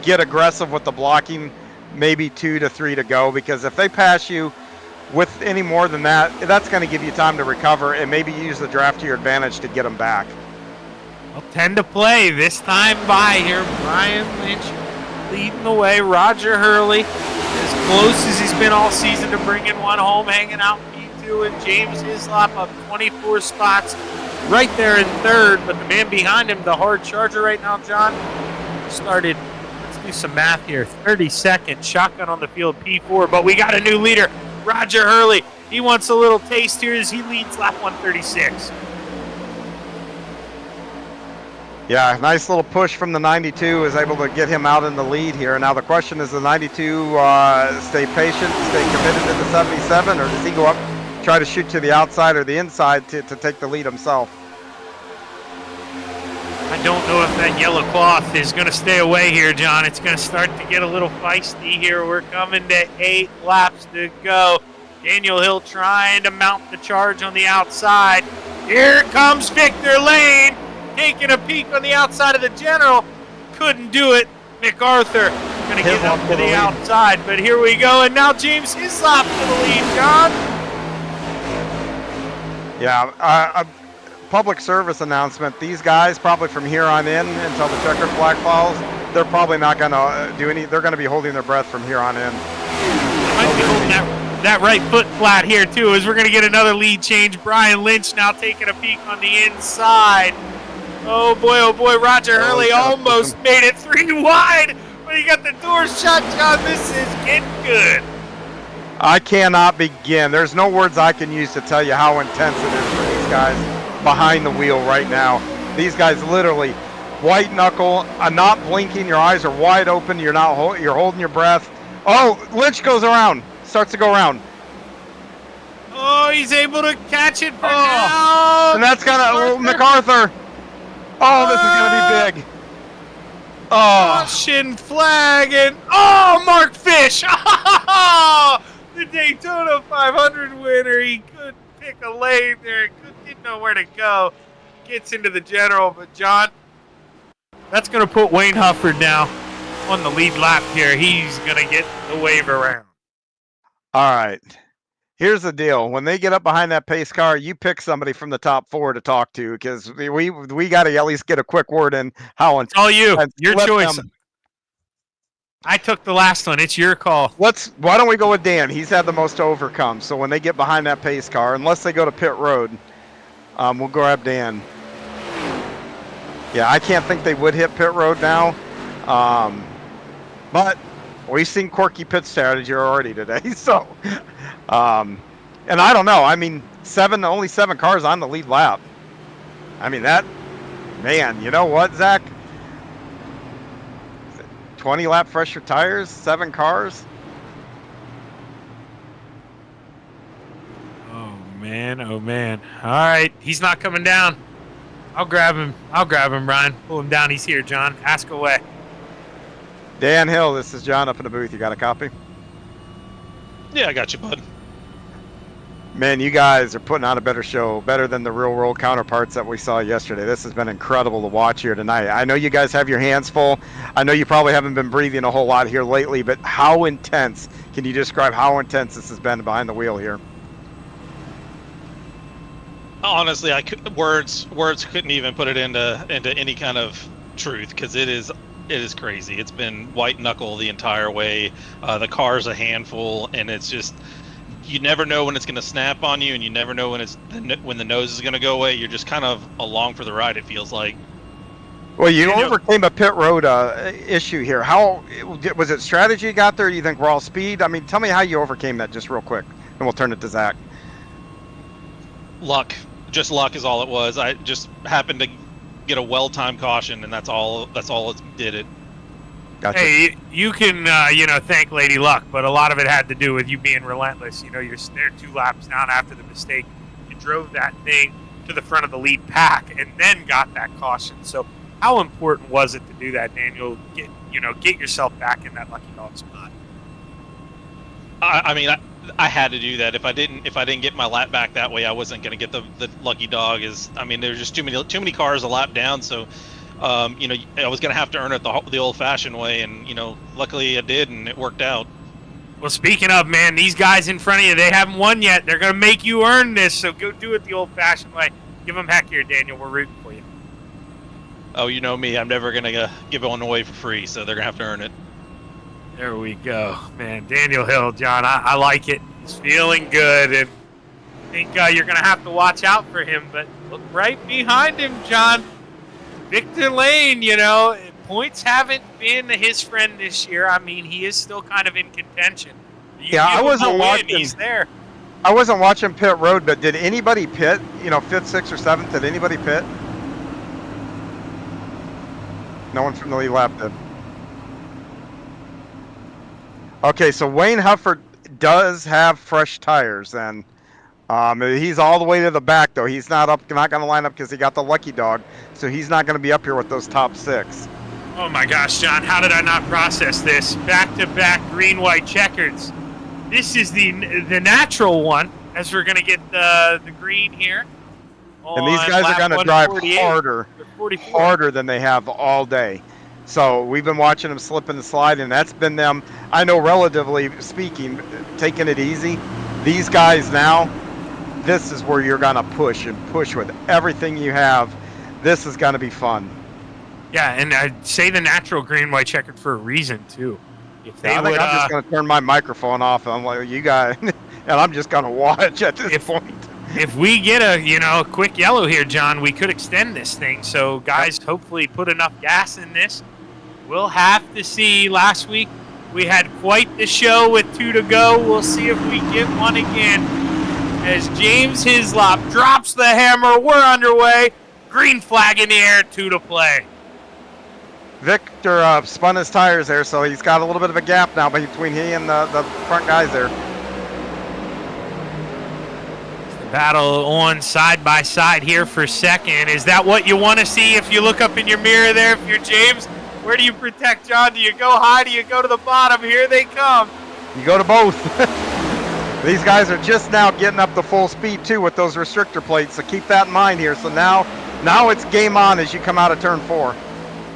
get aggressive with the blocking, maybe 2 to 3 to go, because if they pass you with any more than that, that's going to give you time to recover and maybe use the draft to your advantage to get them back. Well, 10 to play this time by here. Brian Lynch leading the way. Roger Hurley as close as he's been all season to bringing one home, hanging out P2, and James Hislop up 24 spots right there in 3rd, but the man behind him, the hard charger right now, John, started, let's do some math here, 32nd, shotgun on the field, P4, but we got a new leader, Roger Hurley. He wants a little taste here as he leads lap 136. Yeah, nice little push from the 92 is able to get him out in the lead here. Now the question is, the 92 stay patient, stay committed to the 77, or does he go up, try to shoot to the outside or the inside to take the lead himself? I don't know if that yellow cloth is going to stay away here, John. It's going to start to get a little feisty here. We're coming to 8 laps to go. Daniel Hill trying to mount the charge on the outside. Here comes Victor Lane, taking a peek on the outside of the General. Couldn't do it. MacArthur going to get up to the outside, but here we go. And now James Hislop to the lead, John. Yeah, public service announcement. These guys, probably from here on in until the checkered flag falls, they're probably not going to do any. They're going to be holding their breath from here on in. They might be holding that that right foot flat here, too, as we're going to get another lead change. Brian Lynch now taking a peek on the inside. Oh, boy, Roger Hurley almost made it 3 wide, but he got the door shut, John. This is getting good. I cannot begin. There's no words I can use to tell you how intense it is for these guys behind the wheel right now. These guys literally white knuckle, not blinking, your eyes are wide open, you're holding your breath. Oh, Lynch goes around, starts to go around. Oh, he's able to catch it for now. And that's gonna MacArthur. Oh, this is gonna be big. Oh, Caution flag and Mark Fish. Oh, the Daytona 500 winner. He couldn't pick a lane there. Didn't know where to go. Gets into the general, but John, that's going to put Wayne Hufford now on the lead lap here. He's going to get the wave around. all right. Here's the deal. When they get up behind that pace car, you pick somebody from the top 4 to talk to, because we got to at least get a quick word in how It's all you. intense. Your Let choice. them- I took the last one. It's your call. Why don't we go with Dan? He's had the most to overcome. So when they get behind that pace car, unless they go to pit road, we'll grab Dan. Yeah, I can't think they would hit pit road now. But we've seen quirky pit strategy already today. So, and I don't know. I mean, only 7 cars on the lead lap. I mean, man, you know what, Zach? 20 lap fresher tires, 7 cars. Oh, man. All right. He's not coming down. I'll grab him, Brian. Pull him down. He's here, John. Ask away. Dan Hill, this is John up in the booth. You got a copy? Yeah, I got you, bud. Man, you guys are putting on a better show, better than the real world counterparts that we saw yesterday. This has been incredible to watch here tonight. I know you guys have your hands full. I know you probably haven't been breathing a whole lot here lately, but how intense, can you describe how intense this has been behind the wheel here? Honestly, words couldn't even put it into any kind of truth, because it is crazy. It's been white knuckle the entire way. The car's a handful, and it's just, you never know when it's going to snap on you, and you never know when the nose is going to go away. You're just kind of along for the ride, it feels like. Well, you overcame a pit road issue here. How was it? Strategy got there? Do you think raw speed? I mean, tell me how you overcame that just real quick, and we'll turn it to Zach. Luck. Just luck is all it was. I just happened to get a well-timed caution, and that's all it did it. Gotcha. Hey, you can, thank Lady Luck, but a lot of it had to do with you being relentless. You know, you're there 2 laps down after the mistake. You drove that thing to the front of the lead pack and then got that caution. So how important was it to do that, Daniel? Get yourself back in that lucky dog spot. I mean, I had to do that. If I didn't get my lap back that way, I wasn't going to get the lucky dog. There's just too many cars a lap down. So, I was going to have to earn it the old-fashioned way, and luckily I did, and it worked out. Well, speaking of, man, these guys in front of you, they haven't won yet. They're going to make you earn this. So go do it the old-fashioned way. Give them heck here, Daniel. We're rooting for you. Oh, you know me. I'm never going to give one away for free, so they're going to have to earn it. There we go, man. Daniel Hill, John, I like it. He's feeling good, and I think you're going to have to watch out for him. But look right behind him, John. Victor Lane, points haven't been his friend this year. I mean, he is still kind of in contention. I wasn't watching. He's there. I wasn't watching pit road, but did anybody pit? 5th, 6th, or 7th? Did anybody pit? No one from the lead lap did. Okay, so Wayne Hufford does have fresh tires then. He's all the way to the back though. He's not going to line up because he got the lucky dog, so he's not going to be up here with those top 6. Oh my gosh, John, how did I not process this? Back-to-back green-white checkers. This is the natural one, as we're going to get the green here. And these guys are going to drive harder than they have all day. So we've been watching them slip and slide, and that's been them, I know relatively speaking, taking it easy. These guys now, this is where you're going to push with everything you have. This is going to be fun. Yeah, and I'd say the natural green-white checkered for a reason, too. If they I'm just going to turn my microphone off. I'm like, you guys, and I'm just gonna watch at this point. If we get a quick yellow here, John, we could extend this thing. So guys, hopefully put enough gas in this. We'll have to see. Last week we had quite the show with 2 to go. We'll see if we get one again. As James Hislop drops the hammer, we're underway. Green flag in the air, 2 to play. Victor spun his tires there, so he's got a little bit of a gap now between he and the front guys there. Battle on side by side here for second. Is that what you want to see if you look up in your mirror there? If you're James, where do you protect, John? Do you go high? Do you go to the bottom? Here they come. You go to both. These guys are just now getting up to full speed too with those restrictor plates, so keep that in mind here. So now it's game on as you come out of turn 4.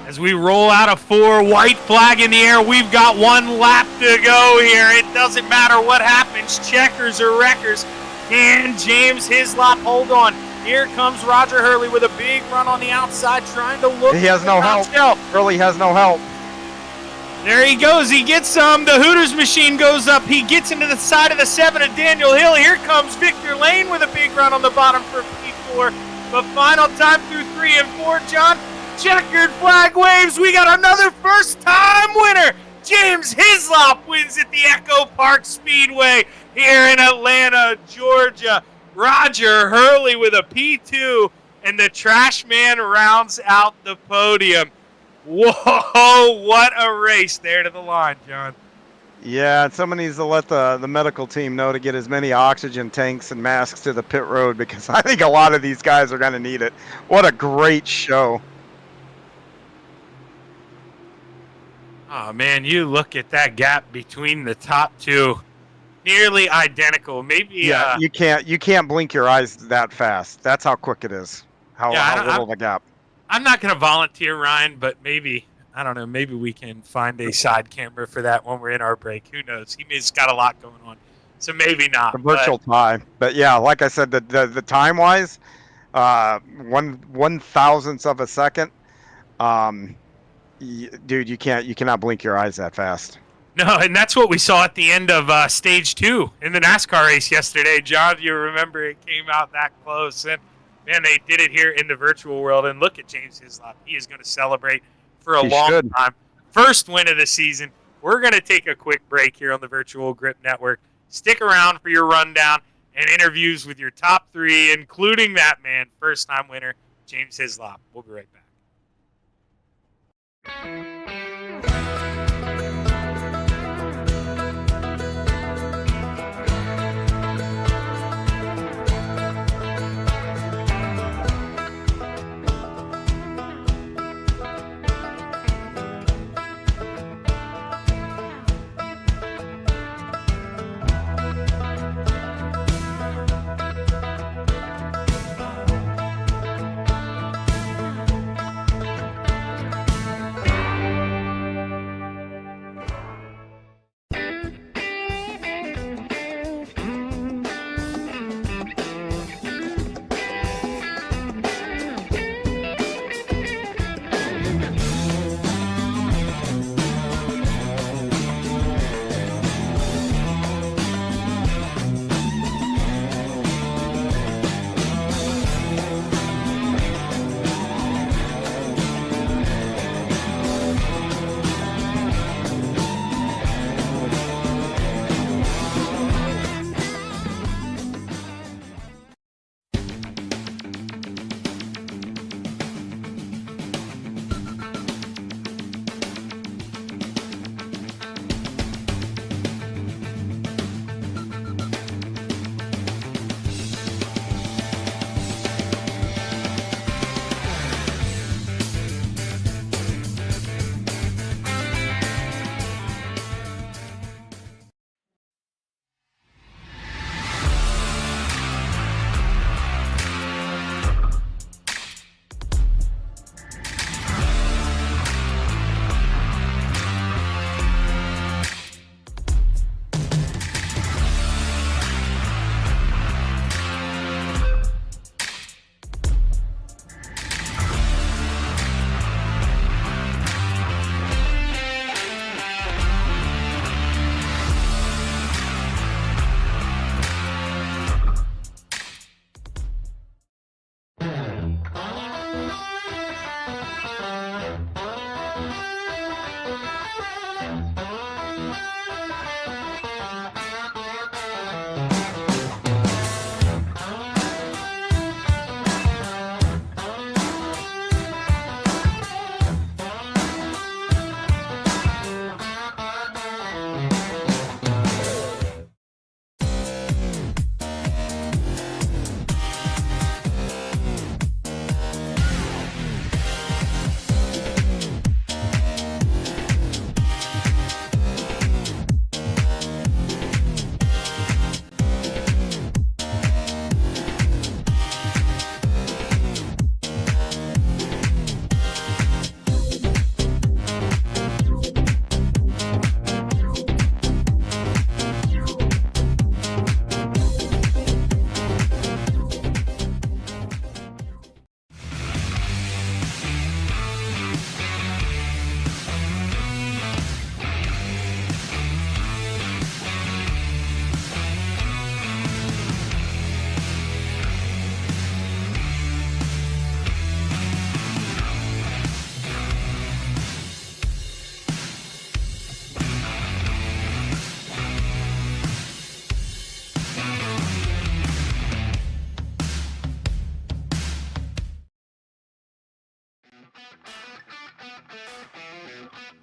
As we roll out of 4, white flag in the air. We've got 1 lap to go here. It doesn't matter what happens, checkers or wreckers. Can James Hislop hold on? Here comes Roger Hurley with a big run on the outside, trying to look. He has no help. Hurley has no help. There he goes. He gets some. The Hooters machine goes up. He gets into the side of the 7 of Daniel Hill. Here comes Victor Lane with a big run on the bottom for P4. But final time through 3 and 4, John. Checkered flag waves. We got another first-time winner. James Hislop wins at the Echo Park Speedway here in Atlanta, Georgia. Roger Hurley with a P2, and the Trash Man rounds out the podium. Whoa, what a race there to the line, John. Yeah, and someone needs to let the medical team know to get as many oxygen tanks and masks to the pit road, because I think a lot of these guys are going to need it. What a great show. Oh, man, you look at that gap between the top 2. Nearly identical. Maybe. Yeah, you can't blink your eyes that fast. That's how quick it is. How little the gap. I'm not going to volunteer, Ryan, but maybe, I don't know, maybe we can find a side camera for that when we're in our break. Who knows? He's got a lot going on, so maybe not. A virtual time. But yeah, like I said, the time-wise, 1/1000th of a second, dude, you cannot blink your eyes that fast. No, and that's what we saw at the end of stage 2 in the NASCAR race yesterday. John, you remember it came out that close. And, man, they did it here in the virtual world. And look at James Hislop. He is going to celebrate for a long time. First win of the season. We're going to take a quick break here on the Virtual Grip Network. Stick around for your rundown and interviews with your top 3, including that man, first-time winner, James Hislop. We'll be right back.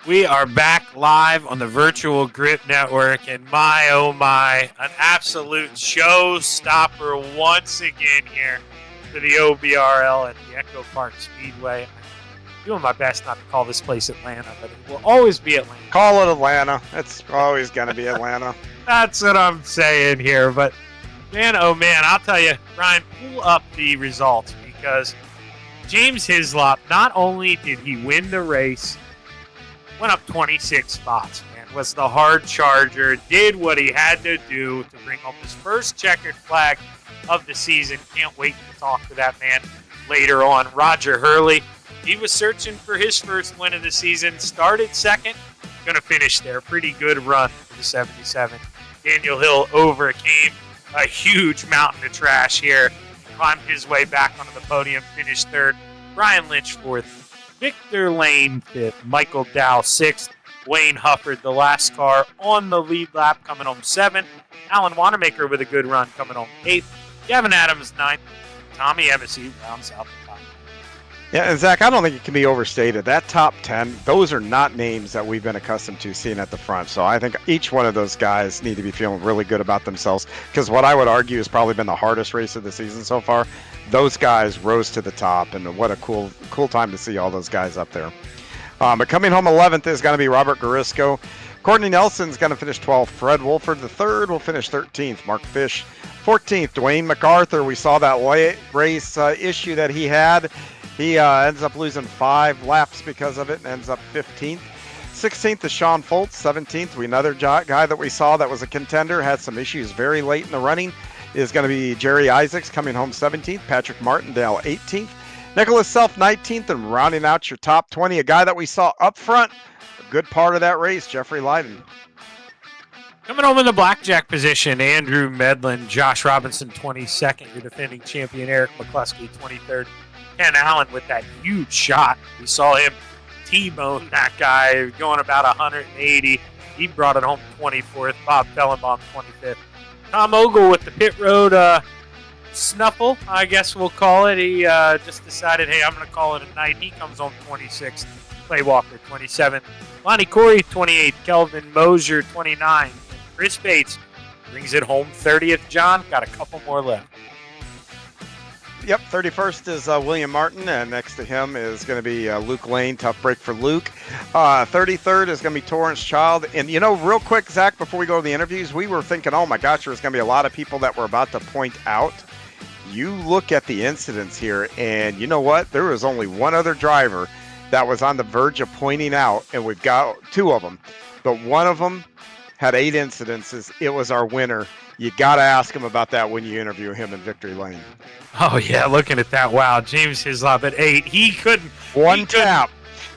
We are back live on the Virtual Grip Network, and my, oh my, an absolute showstopper once again here for the OBRL at the Echo Park Speedway. I'm doing my best not to call this place Atlanta, but it will always be Atlanta. Call it Atlanta. It's always going to be Atlanta. That's what I'm saying here, but man, oh man, I'll tell you, Ryan, pull up the results, because James Hislop, not only did he win the race, went up 26 spots, man, was the hard charger, did what he had to do to bring home his first checkered flag of the season. Can't wait to talk to that man later on. Roger Hurley, he was searching for his first win of the season, started second, going to finish there. Pretty good run for the 77. Daniel Hill overcame a huge mountain of trash here, climbed his way back onto the podium, finished third. Brian Lynch fourth. Victor Lane fifth, Michael Dow sixth, Wayne Hufford, the last car on the lead lap, coming home seventh. Alan Wanamaker with a good run, coming home eighth. Gavin Adams ninth. Tommy Embassy rounds out the top. Yeah, and Zach, I don't think it can be overstated. That top 10, those are not names that we've been accustomed to seeing at the front. So I think each one of those guys need to be feeling really good about themselves, because what I would argue has probably been the hardest race of the season so far. Those guys rose to the top, and what a cool time to see all those guys up there. But coming home 11th is going to be Robert Garisco. Courtney Nelson's going to finish 12th. Fred Wolford, the third, will finish 13th. Mark Fish, 14th. Dwayne MacArthur, we saw that late race issue that he had. He ends up losing 5 laps because of it and ends up 15th. 16th is Sean Foltz. 17th, another guy that we saw that was a contender, had some issues very late in the running, is going to be Jerry Isaacs, coming home 17th. Patrick Martindale 18th. Nicholas Self 19th, and rounding out your top 20, a guy that we saw up front a good part of that race, Jeffrey Lyden. Coming home in the blackjack position, Andrew Medlin, Josh Robinson 22nd, your defending champion Eric McCluskey 23rd. Ken Allen with that huge shot. We saw him T-bone that guy going about 180. He brought it home 24th. Bob Fellenbaum 25th. Tom Ogle with the pit road snuffle, I guess we'll call it. He just decided, hey, I'm going to call it a night. He comes home 26th. Clay Walker 27th. Lonnie Corey 28th. Kelvin Mosier 29th. And Chris Bates brings it home 30th. John, got a couple more left. Yep, 31st is William Martin, and next to him is going to be Luke Lane. Tough break for Luke. 33rd is going to be Torrance Child. And, you know, real quick, Zach, before we go to the interviews, we were thinking, oh, my gosh, there's going to be a lot of people that we're about to point out. You look at the incidents here, and you know what? There was only one other driver that was on the verge of pointing out, and we've got 2 of them. But one of them had 8 incidences. It was our winner. You got to ask him about that when you interview him in Victory Lane. Oh, yeah, looking at that. Wow, James Hislop at 8. He couldn't. One tap.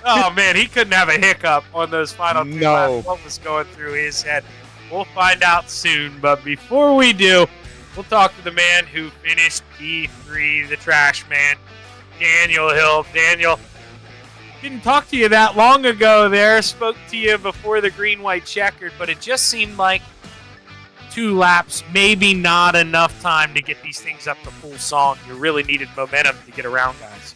Oh, man, he couldn't have a hiccup on those final 2 No. laps. What was going through his head? We'll find out soon. But before we do, we'll talk to the man who finished P3, the trash man, Daniel Hill. Daniel, didn't talk to you that long ago there. Spoke to you before the green-white checkered, but it just seemed like 2 laps, maybe not enough time to get these things up to full song. You really needed momentum to get around, guys.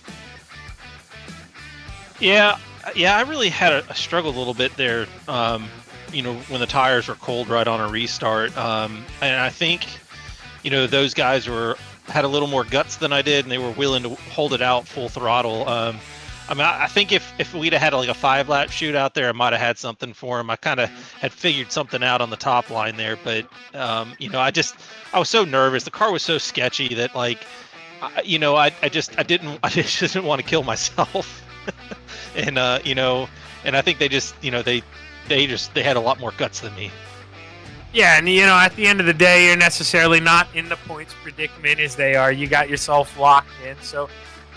Yeah, I really had a struggle a little bit there, when the tires were cold right on a restart. And I think, those guys had a little more guts than I did, and they were willing to hold it out full throttle. I think if we'd have had like a 5-lap shootout there, I might have had something for him. I kind of had figured something out on the top line there, but I was so nervous. The car was so sketchy that I just didn't want to kill myself. And and I think they just they had a lot more guts than me. Yeah, and at the end of the day, you're necessarily not in the points predicament as they are. You got yourself locked in, so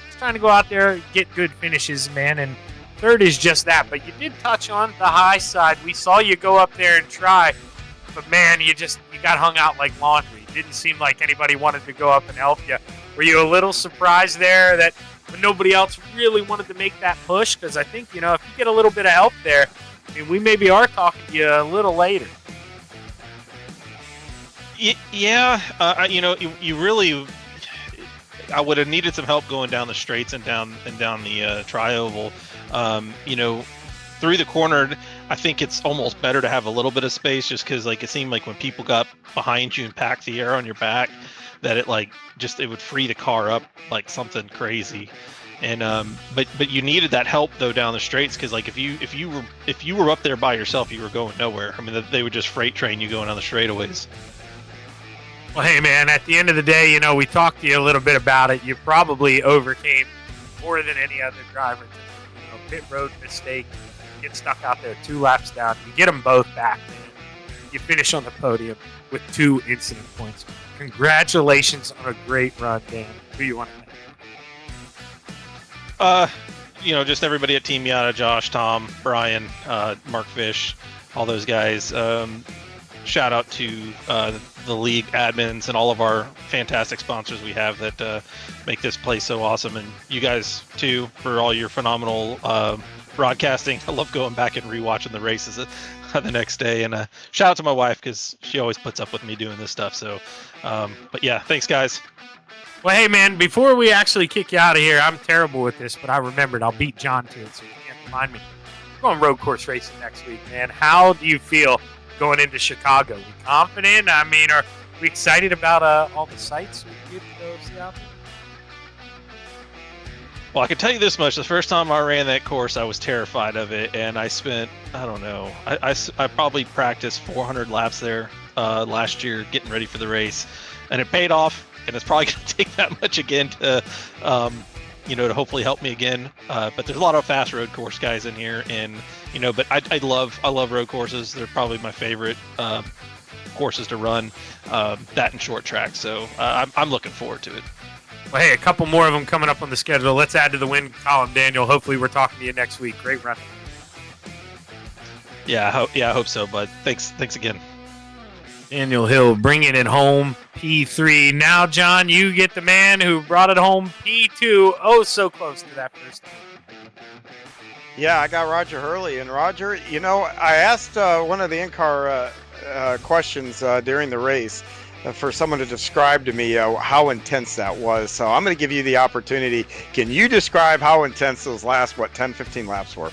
just trying to go out there, get good finishes, man. And third is just that. But you did touch on the high side. We saw you go up there and try, but man, you got hung out like laundry. It didn't seem like anybody wanted to go up and help you. Were you a little surprised there that when nobody else really wanted to make that push? Because I think, if you get a little bit of help there, we maybe are talking to you a little later. Yeah, you really, I would have needed some help going down the straights and down the tri-oval. You know, through the corner, I think it's almost better to have a little bit of space, just because like it seemed like when people got behind you and packed the air on your back, that it like it would free the car up like something crazy. And but you needed that help though down the straights, because like if you were up there by yourself, you were going nowhere. I mean, they would just freight train you going on the straightaways. Well, hey man, at the end of the day, you know, we talked to you a little bit about it. You probably overcame more than any other driver. You know, pit road mistake, get stuck out there 2 laps down. You get them both back, man. You finish on the podium with 2 incident points. Congratulations on a great run, Dan. Who you want to thank? You know, just everybody at Team Miata, Josh, Tom, Brian, Mark Fish, all those guys. Shout out to the league admins and all of our fantastic sponsors we have that make this place so awesome, and you guys too for all your phenomenal broadcasting. I love going back and rewatching the races the next day, and shout out to my wife because she always puts up with me doing this stuff. So, but yeah, thanks guys. Well, hey man, before we actually kick you out of here, I'm terrible with this, but I remembered I'll beat John to it, so you can't remind me. We're going road course racing next week, man. How do you feel going into Chicago? We confident? I mean, are we excited about all the sights we get to go see out there? Well, I can tell you this much. The first time I ran that course, I was terrified of it, and I spent, I don't know, I probably practiced 400 laps there last year getting ready for the race, and it paid off, and it's probably going to take that much again to, you know, to hopefully help me again. But there's a lot of fast road course guys in here, and you know, but I love road courses. They're probably my favorite courses to run. That and short track. So I'm looking forward to it. Well, hey, a couple more of them coming up on the schedule. Let's add to the win column, Daniel. Hopefully, we're talking to you next week. Great run. Yeah, I hope so, bud. Thanks again. Daniel Hill bringing it home, P3. Now, John, you get the man who brought it home, P2. Oh, so close to that first time. Yeah, I got Roger Hurley. And Roger, you know, I asked one of the in-car questions during the race for someone to describe to me how intense that was. So I'm going to give you the opportunity. Can you describe how intense those last, 10, 15 laps were?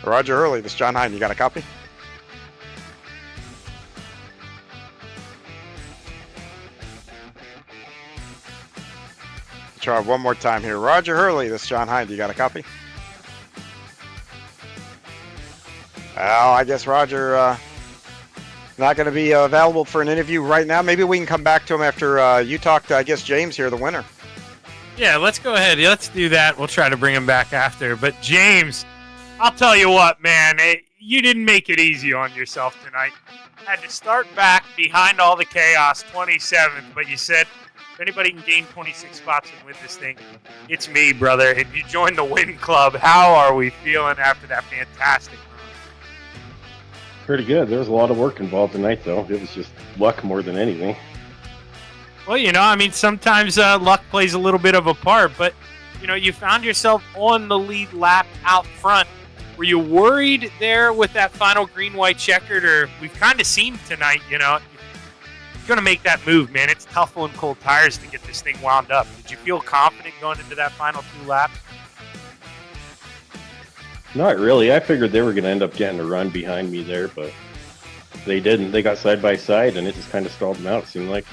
Roger Hurley, this is John Hine. You got a copy? Try one more time here. Roger Hurley, this is John Hine. You got a copy? Well, I guess Roger not going to be available for an interview right now. Maybe we can come back to him after you talk to, I guess, James here, the winner. Yeah, let's go ahead. Let's do that. We'll try to bring him back after. But James, I'll tell you what, man, you didn't make it easy on yourself tonight. Had to start back behind all the chaos, 27th, but you said if anybody can gain 26 spots and win this thing, it's me, brother. And you joined the win club. How are we feeling after that fantastic run? Pretty good. There was a lot of work involved tonight, though. It was just luck more than anything. Well, you know, I mean, sometimes luck plays a little bit of a part, but, you know, you found yourself on the lead lap out front. Were you worried there with that final green-white checkered, or we've kind of seen tonight, you know, you're going to make that move, man. It's tough on cold tires to get this thing wound up. Did you feel confident going into that final 2 laps? Not really. I figured they were going to end up getting a run behind me there, but they didn't. They got side by side, and it just kind of stalled them out, it seemed like.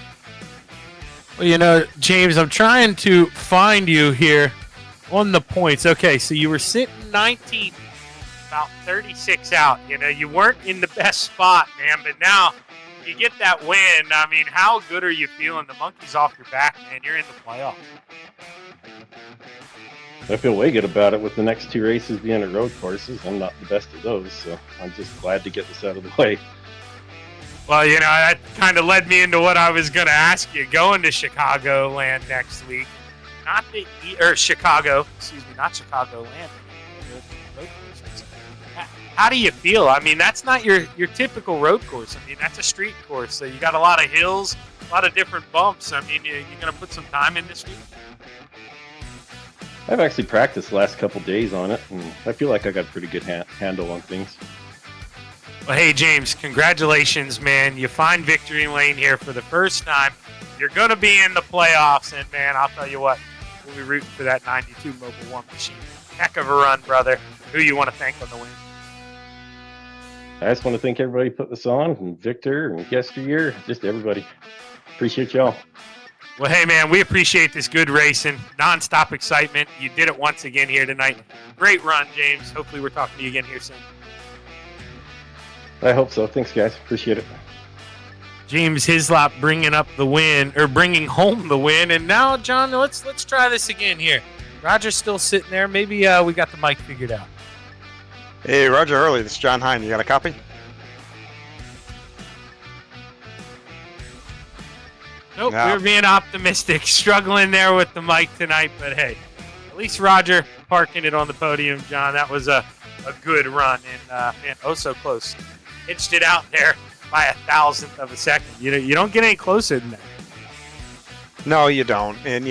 Well, you know, James, I'm trying to find you here on the points. Okay, so you were sitting 19th, about 36 out. You know, you weren't in the best spot, man, but now you get that win. I mean, how good are you feeling? The monkey's off your back, man. You're in the playoffs. I feel way good about it with the next 2 races being at road courses. I'm not the best at those, so I'm just glad to get this out of the way. Well, you know, that kind of led me into what I was going to ask you. Going to Chicagoland next week, not Chicago, excuse me, not Chicagoland. How do you feel? I mean, that's not your typical road course. I mean, that's a street course, so you got a lot of hills, a lot of different bumps. I mean, you're going to put some time in this week? I've actually practiced the last couple days on it, and I feel like I got a pretty good handle on things. Well, hey, James, congratulations, man. You find victory lane here for the first time. You're going to be in the playoffs, and, man, I'll tell you what, we'll be rooting for that 92 Mobile 1 machine. Heck of a run, brother. Who you want to thank on the win? I just want to thank everybody who put this on, and Victor and YesterYear, just everybody. Appreciate y'all. Well, hey, man, we appreciate this good racing, nonstop excitement. You did it once again here tonight. Great run, James. Hopefully we're talking to you again here soon. I hope so. Thanks, guys. Appreciate it. James Hislop bringing up the win, or bringing home the win. And now, John, let's try this again here. Roger's still sitting there. Maybe we got the mic figured out. Hey, Roger Hurley, this is John Hine. You got a copy? Nope, No. we were being optimistic, struggling there with the mic tonight. But hey, at least Roger parking it on the podium, John. That was a good run, and man, oh so close. Hitched it out there by 1,000th of a second. You don't get any closer than that. No, you don't. And,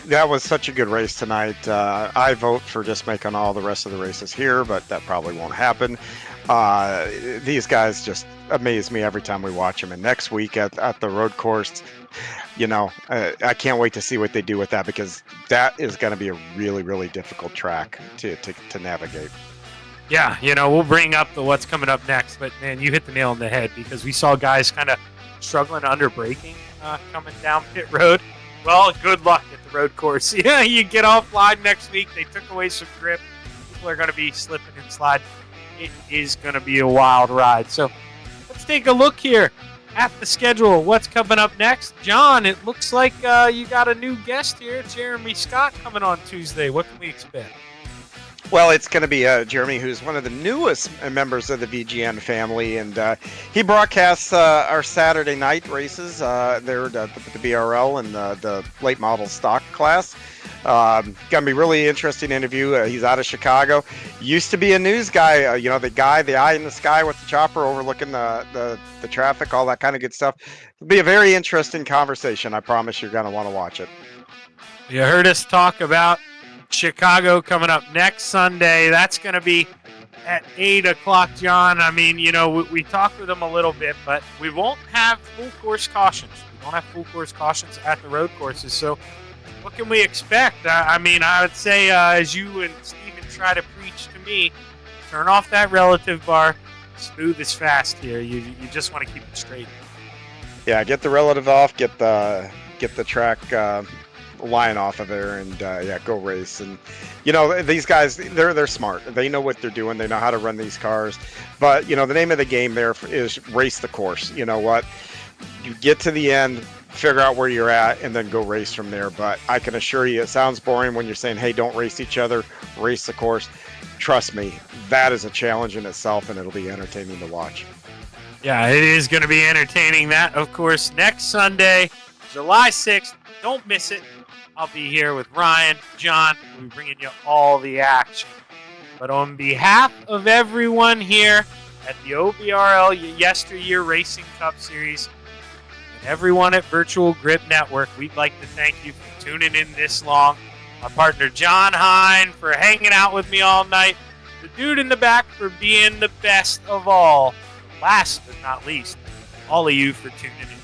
that was such a good race tonight. I vote for just making all the rest of the races here, but that probably won't happen. These guys just amaze me every time we watch them. And next week at the road course, I can't wait to see what they do with that, because that is going to be a really, really difficult track to navigate. Yeah, we'll bring up what's coming up next, but man, you hit the nail on the head, because we saw guys kind of struggling under braking coming down pit road. Well, good luck at the road course. Yeah, you get offline next week. They took away some grip. People are going to be slipping and sliding. It is going to be a wild ride. So let's take a look here at the schedule. What's coming up next? John, it looks like you got a new guest here, Jeremy Scott, coming on Tuesday. What can we expect? Well, it's going to be Jeremy, who's one of the newest members of the VGN family, and he broadcasts our Saturday night races. They're the BRL and the late model stock class. Going to be really interesting interview. He's out of Chicago. Used to be a news guy, the eye in the sky with the chopper overlooking the traffic, all that kind of good stuff. It'll be a very interesting conversation. I promise you're going to want to watch it. You heard us talk about Chicago coming up next Sunday. That's going to be at 8 o'clock, John. I mean, we talked with them a little bit, but we won't have full course cautions. We don't have full course cautions at the road courses. So what can we expect? I would say, as you and Steven try to preach to me, turn off that relative bar. Smooth is fast here. You just want to keep it straight. Yeah, get the relative off, get the track line off of there, and go race. And these guys, they're smart. They know what they're doing. They know how to run these cars. But the name of the game there is race the course. You know what? You get to the end, figure out where you're at, and then go race from there. But I can assure you, it sounds boring when you're saying, hey, don't race each other, race the course. Trust me, that is a challenge in itself, and it'll be entertaining to watch. Yeah, it is going to be entertaining. That, of course, next Sunday, July 6th. Don't miss it. I'll be here with Ryan, John. We'll be bringing you all the action. But on behalf of everyone here at the OBRL YesterYear Racing Cup Series and everyone at Virtual Grip Network, we'd like to thank you for tuning in this long. My partner John Hine for hanging out with me all night. The dude in the back for being the best of all. Last but not least, all of you for tuning in.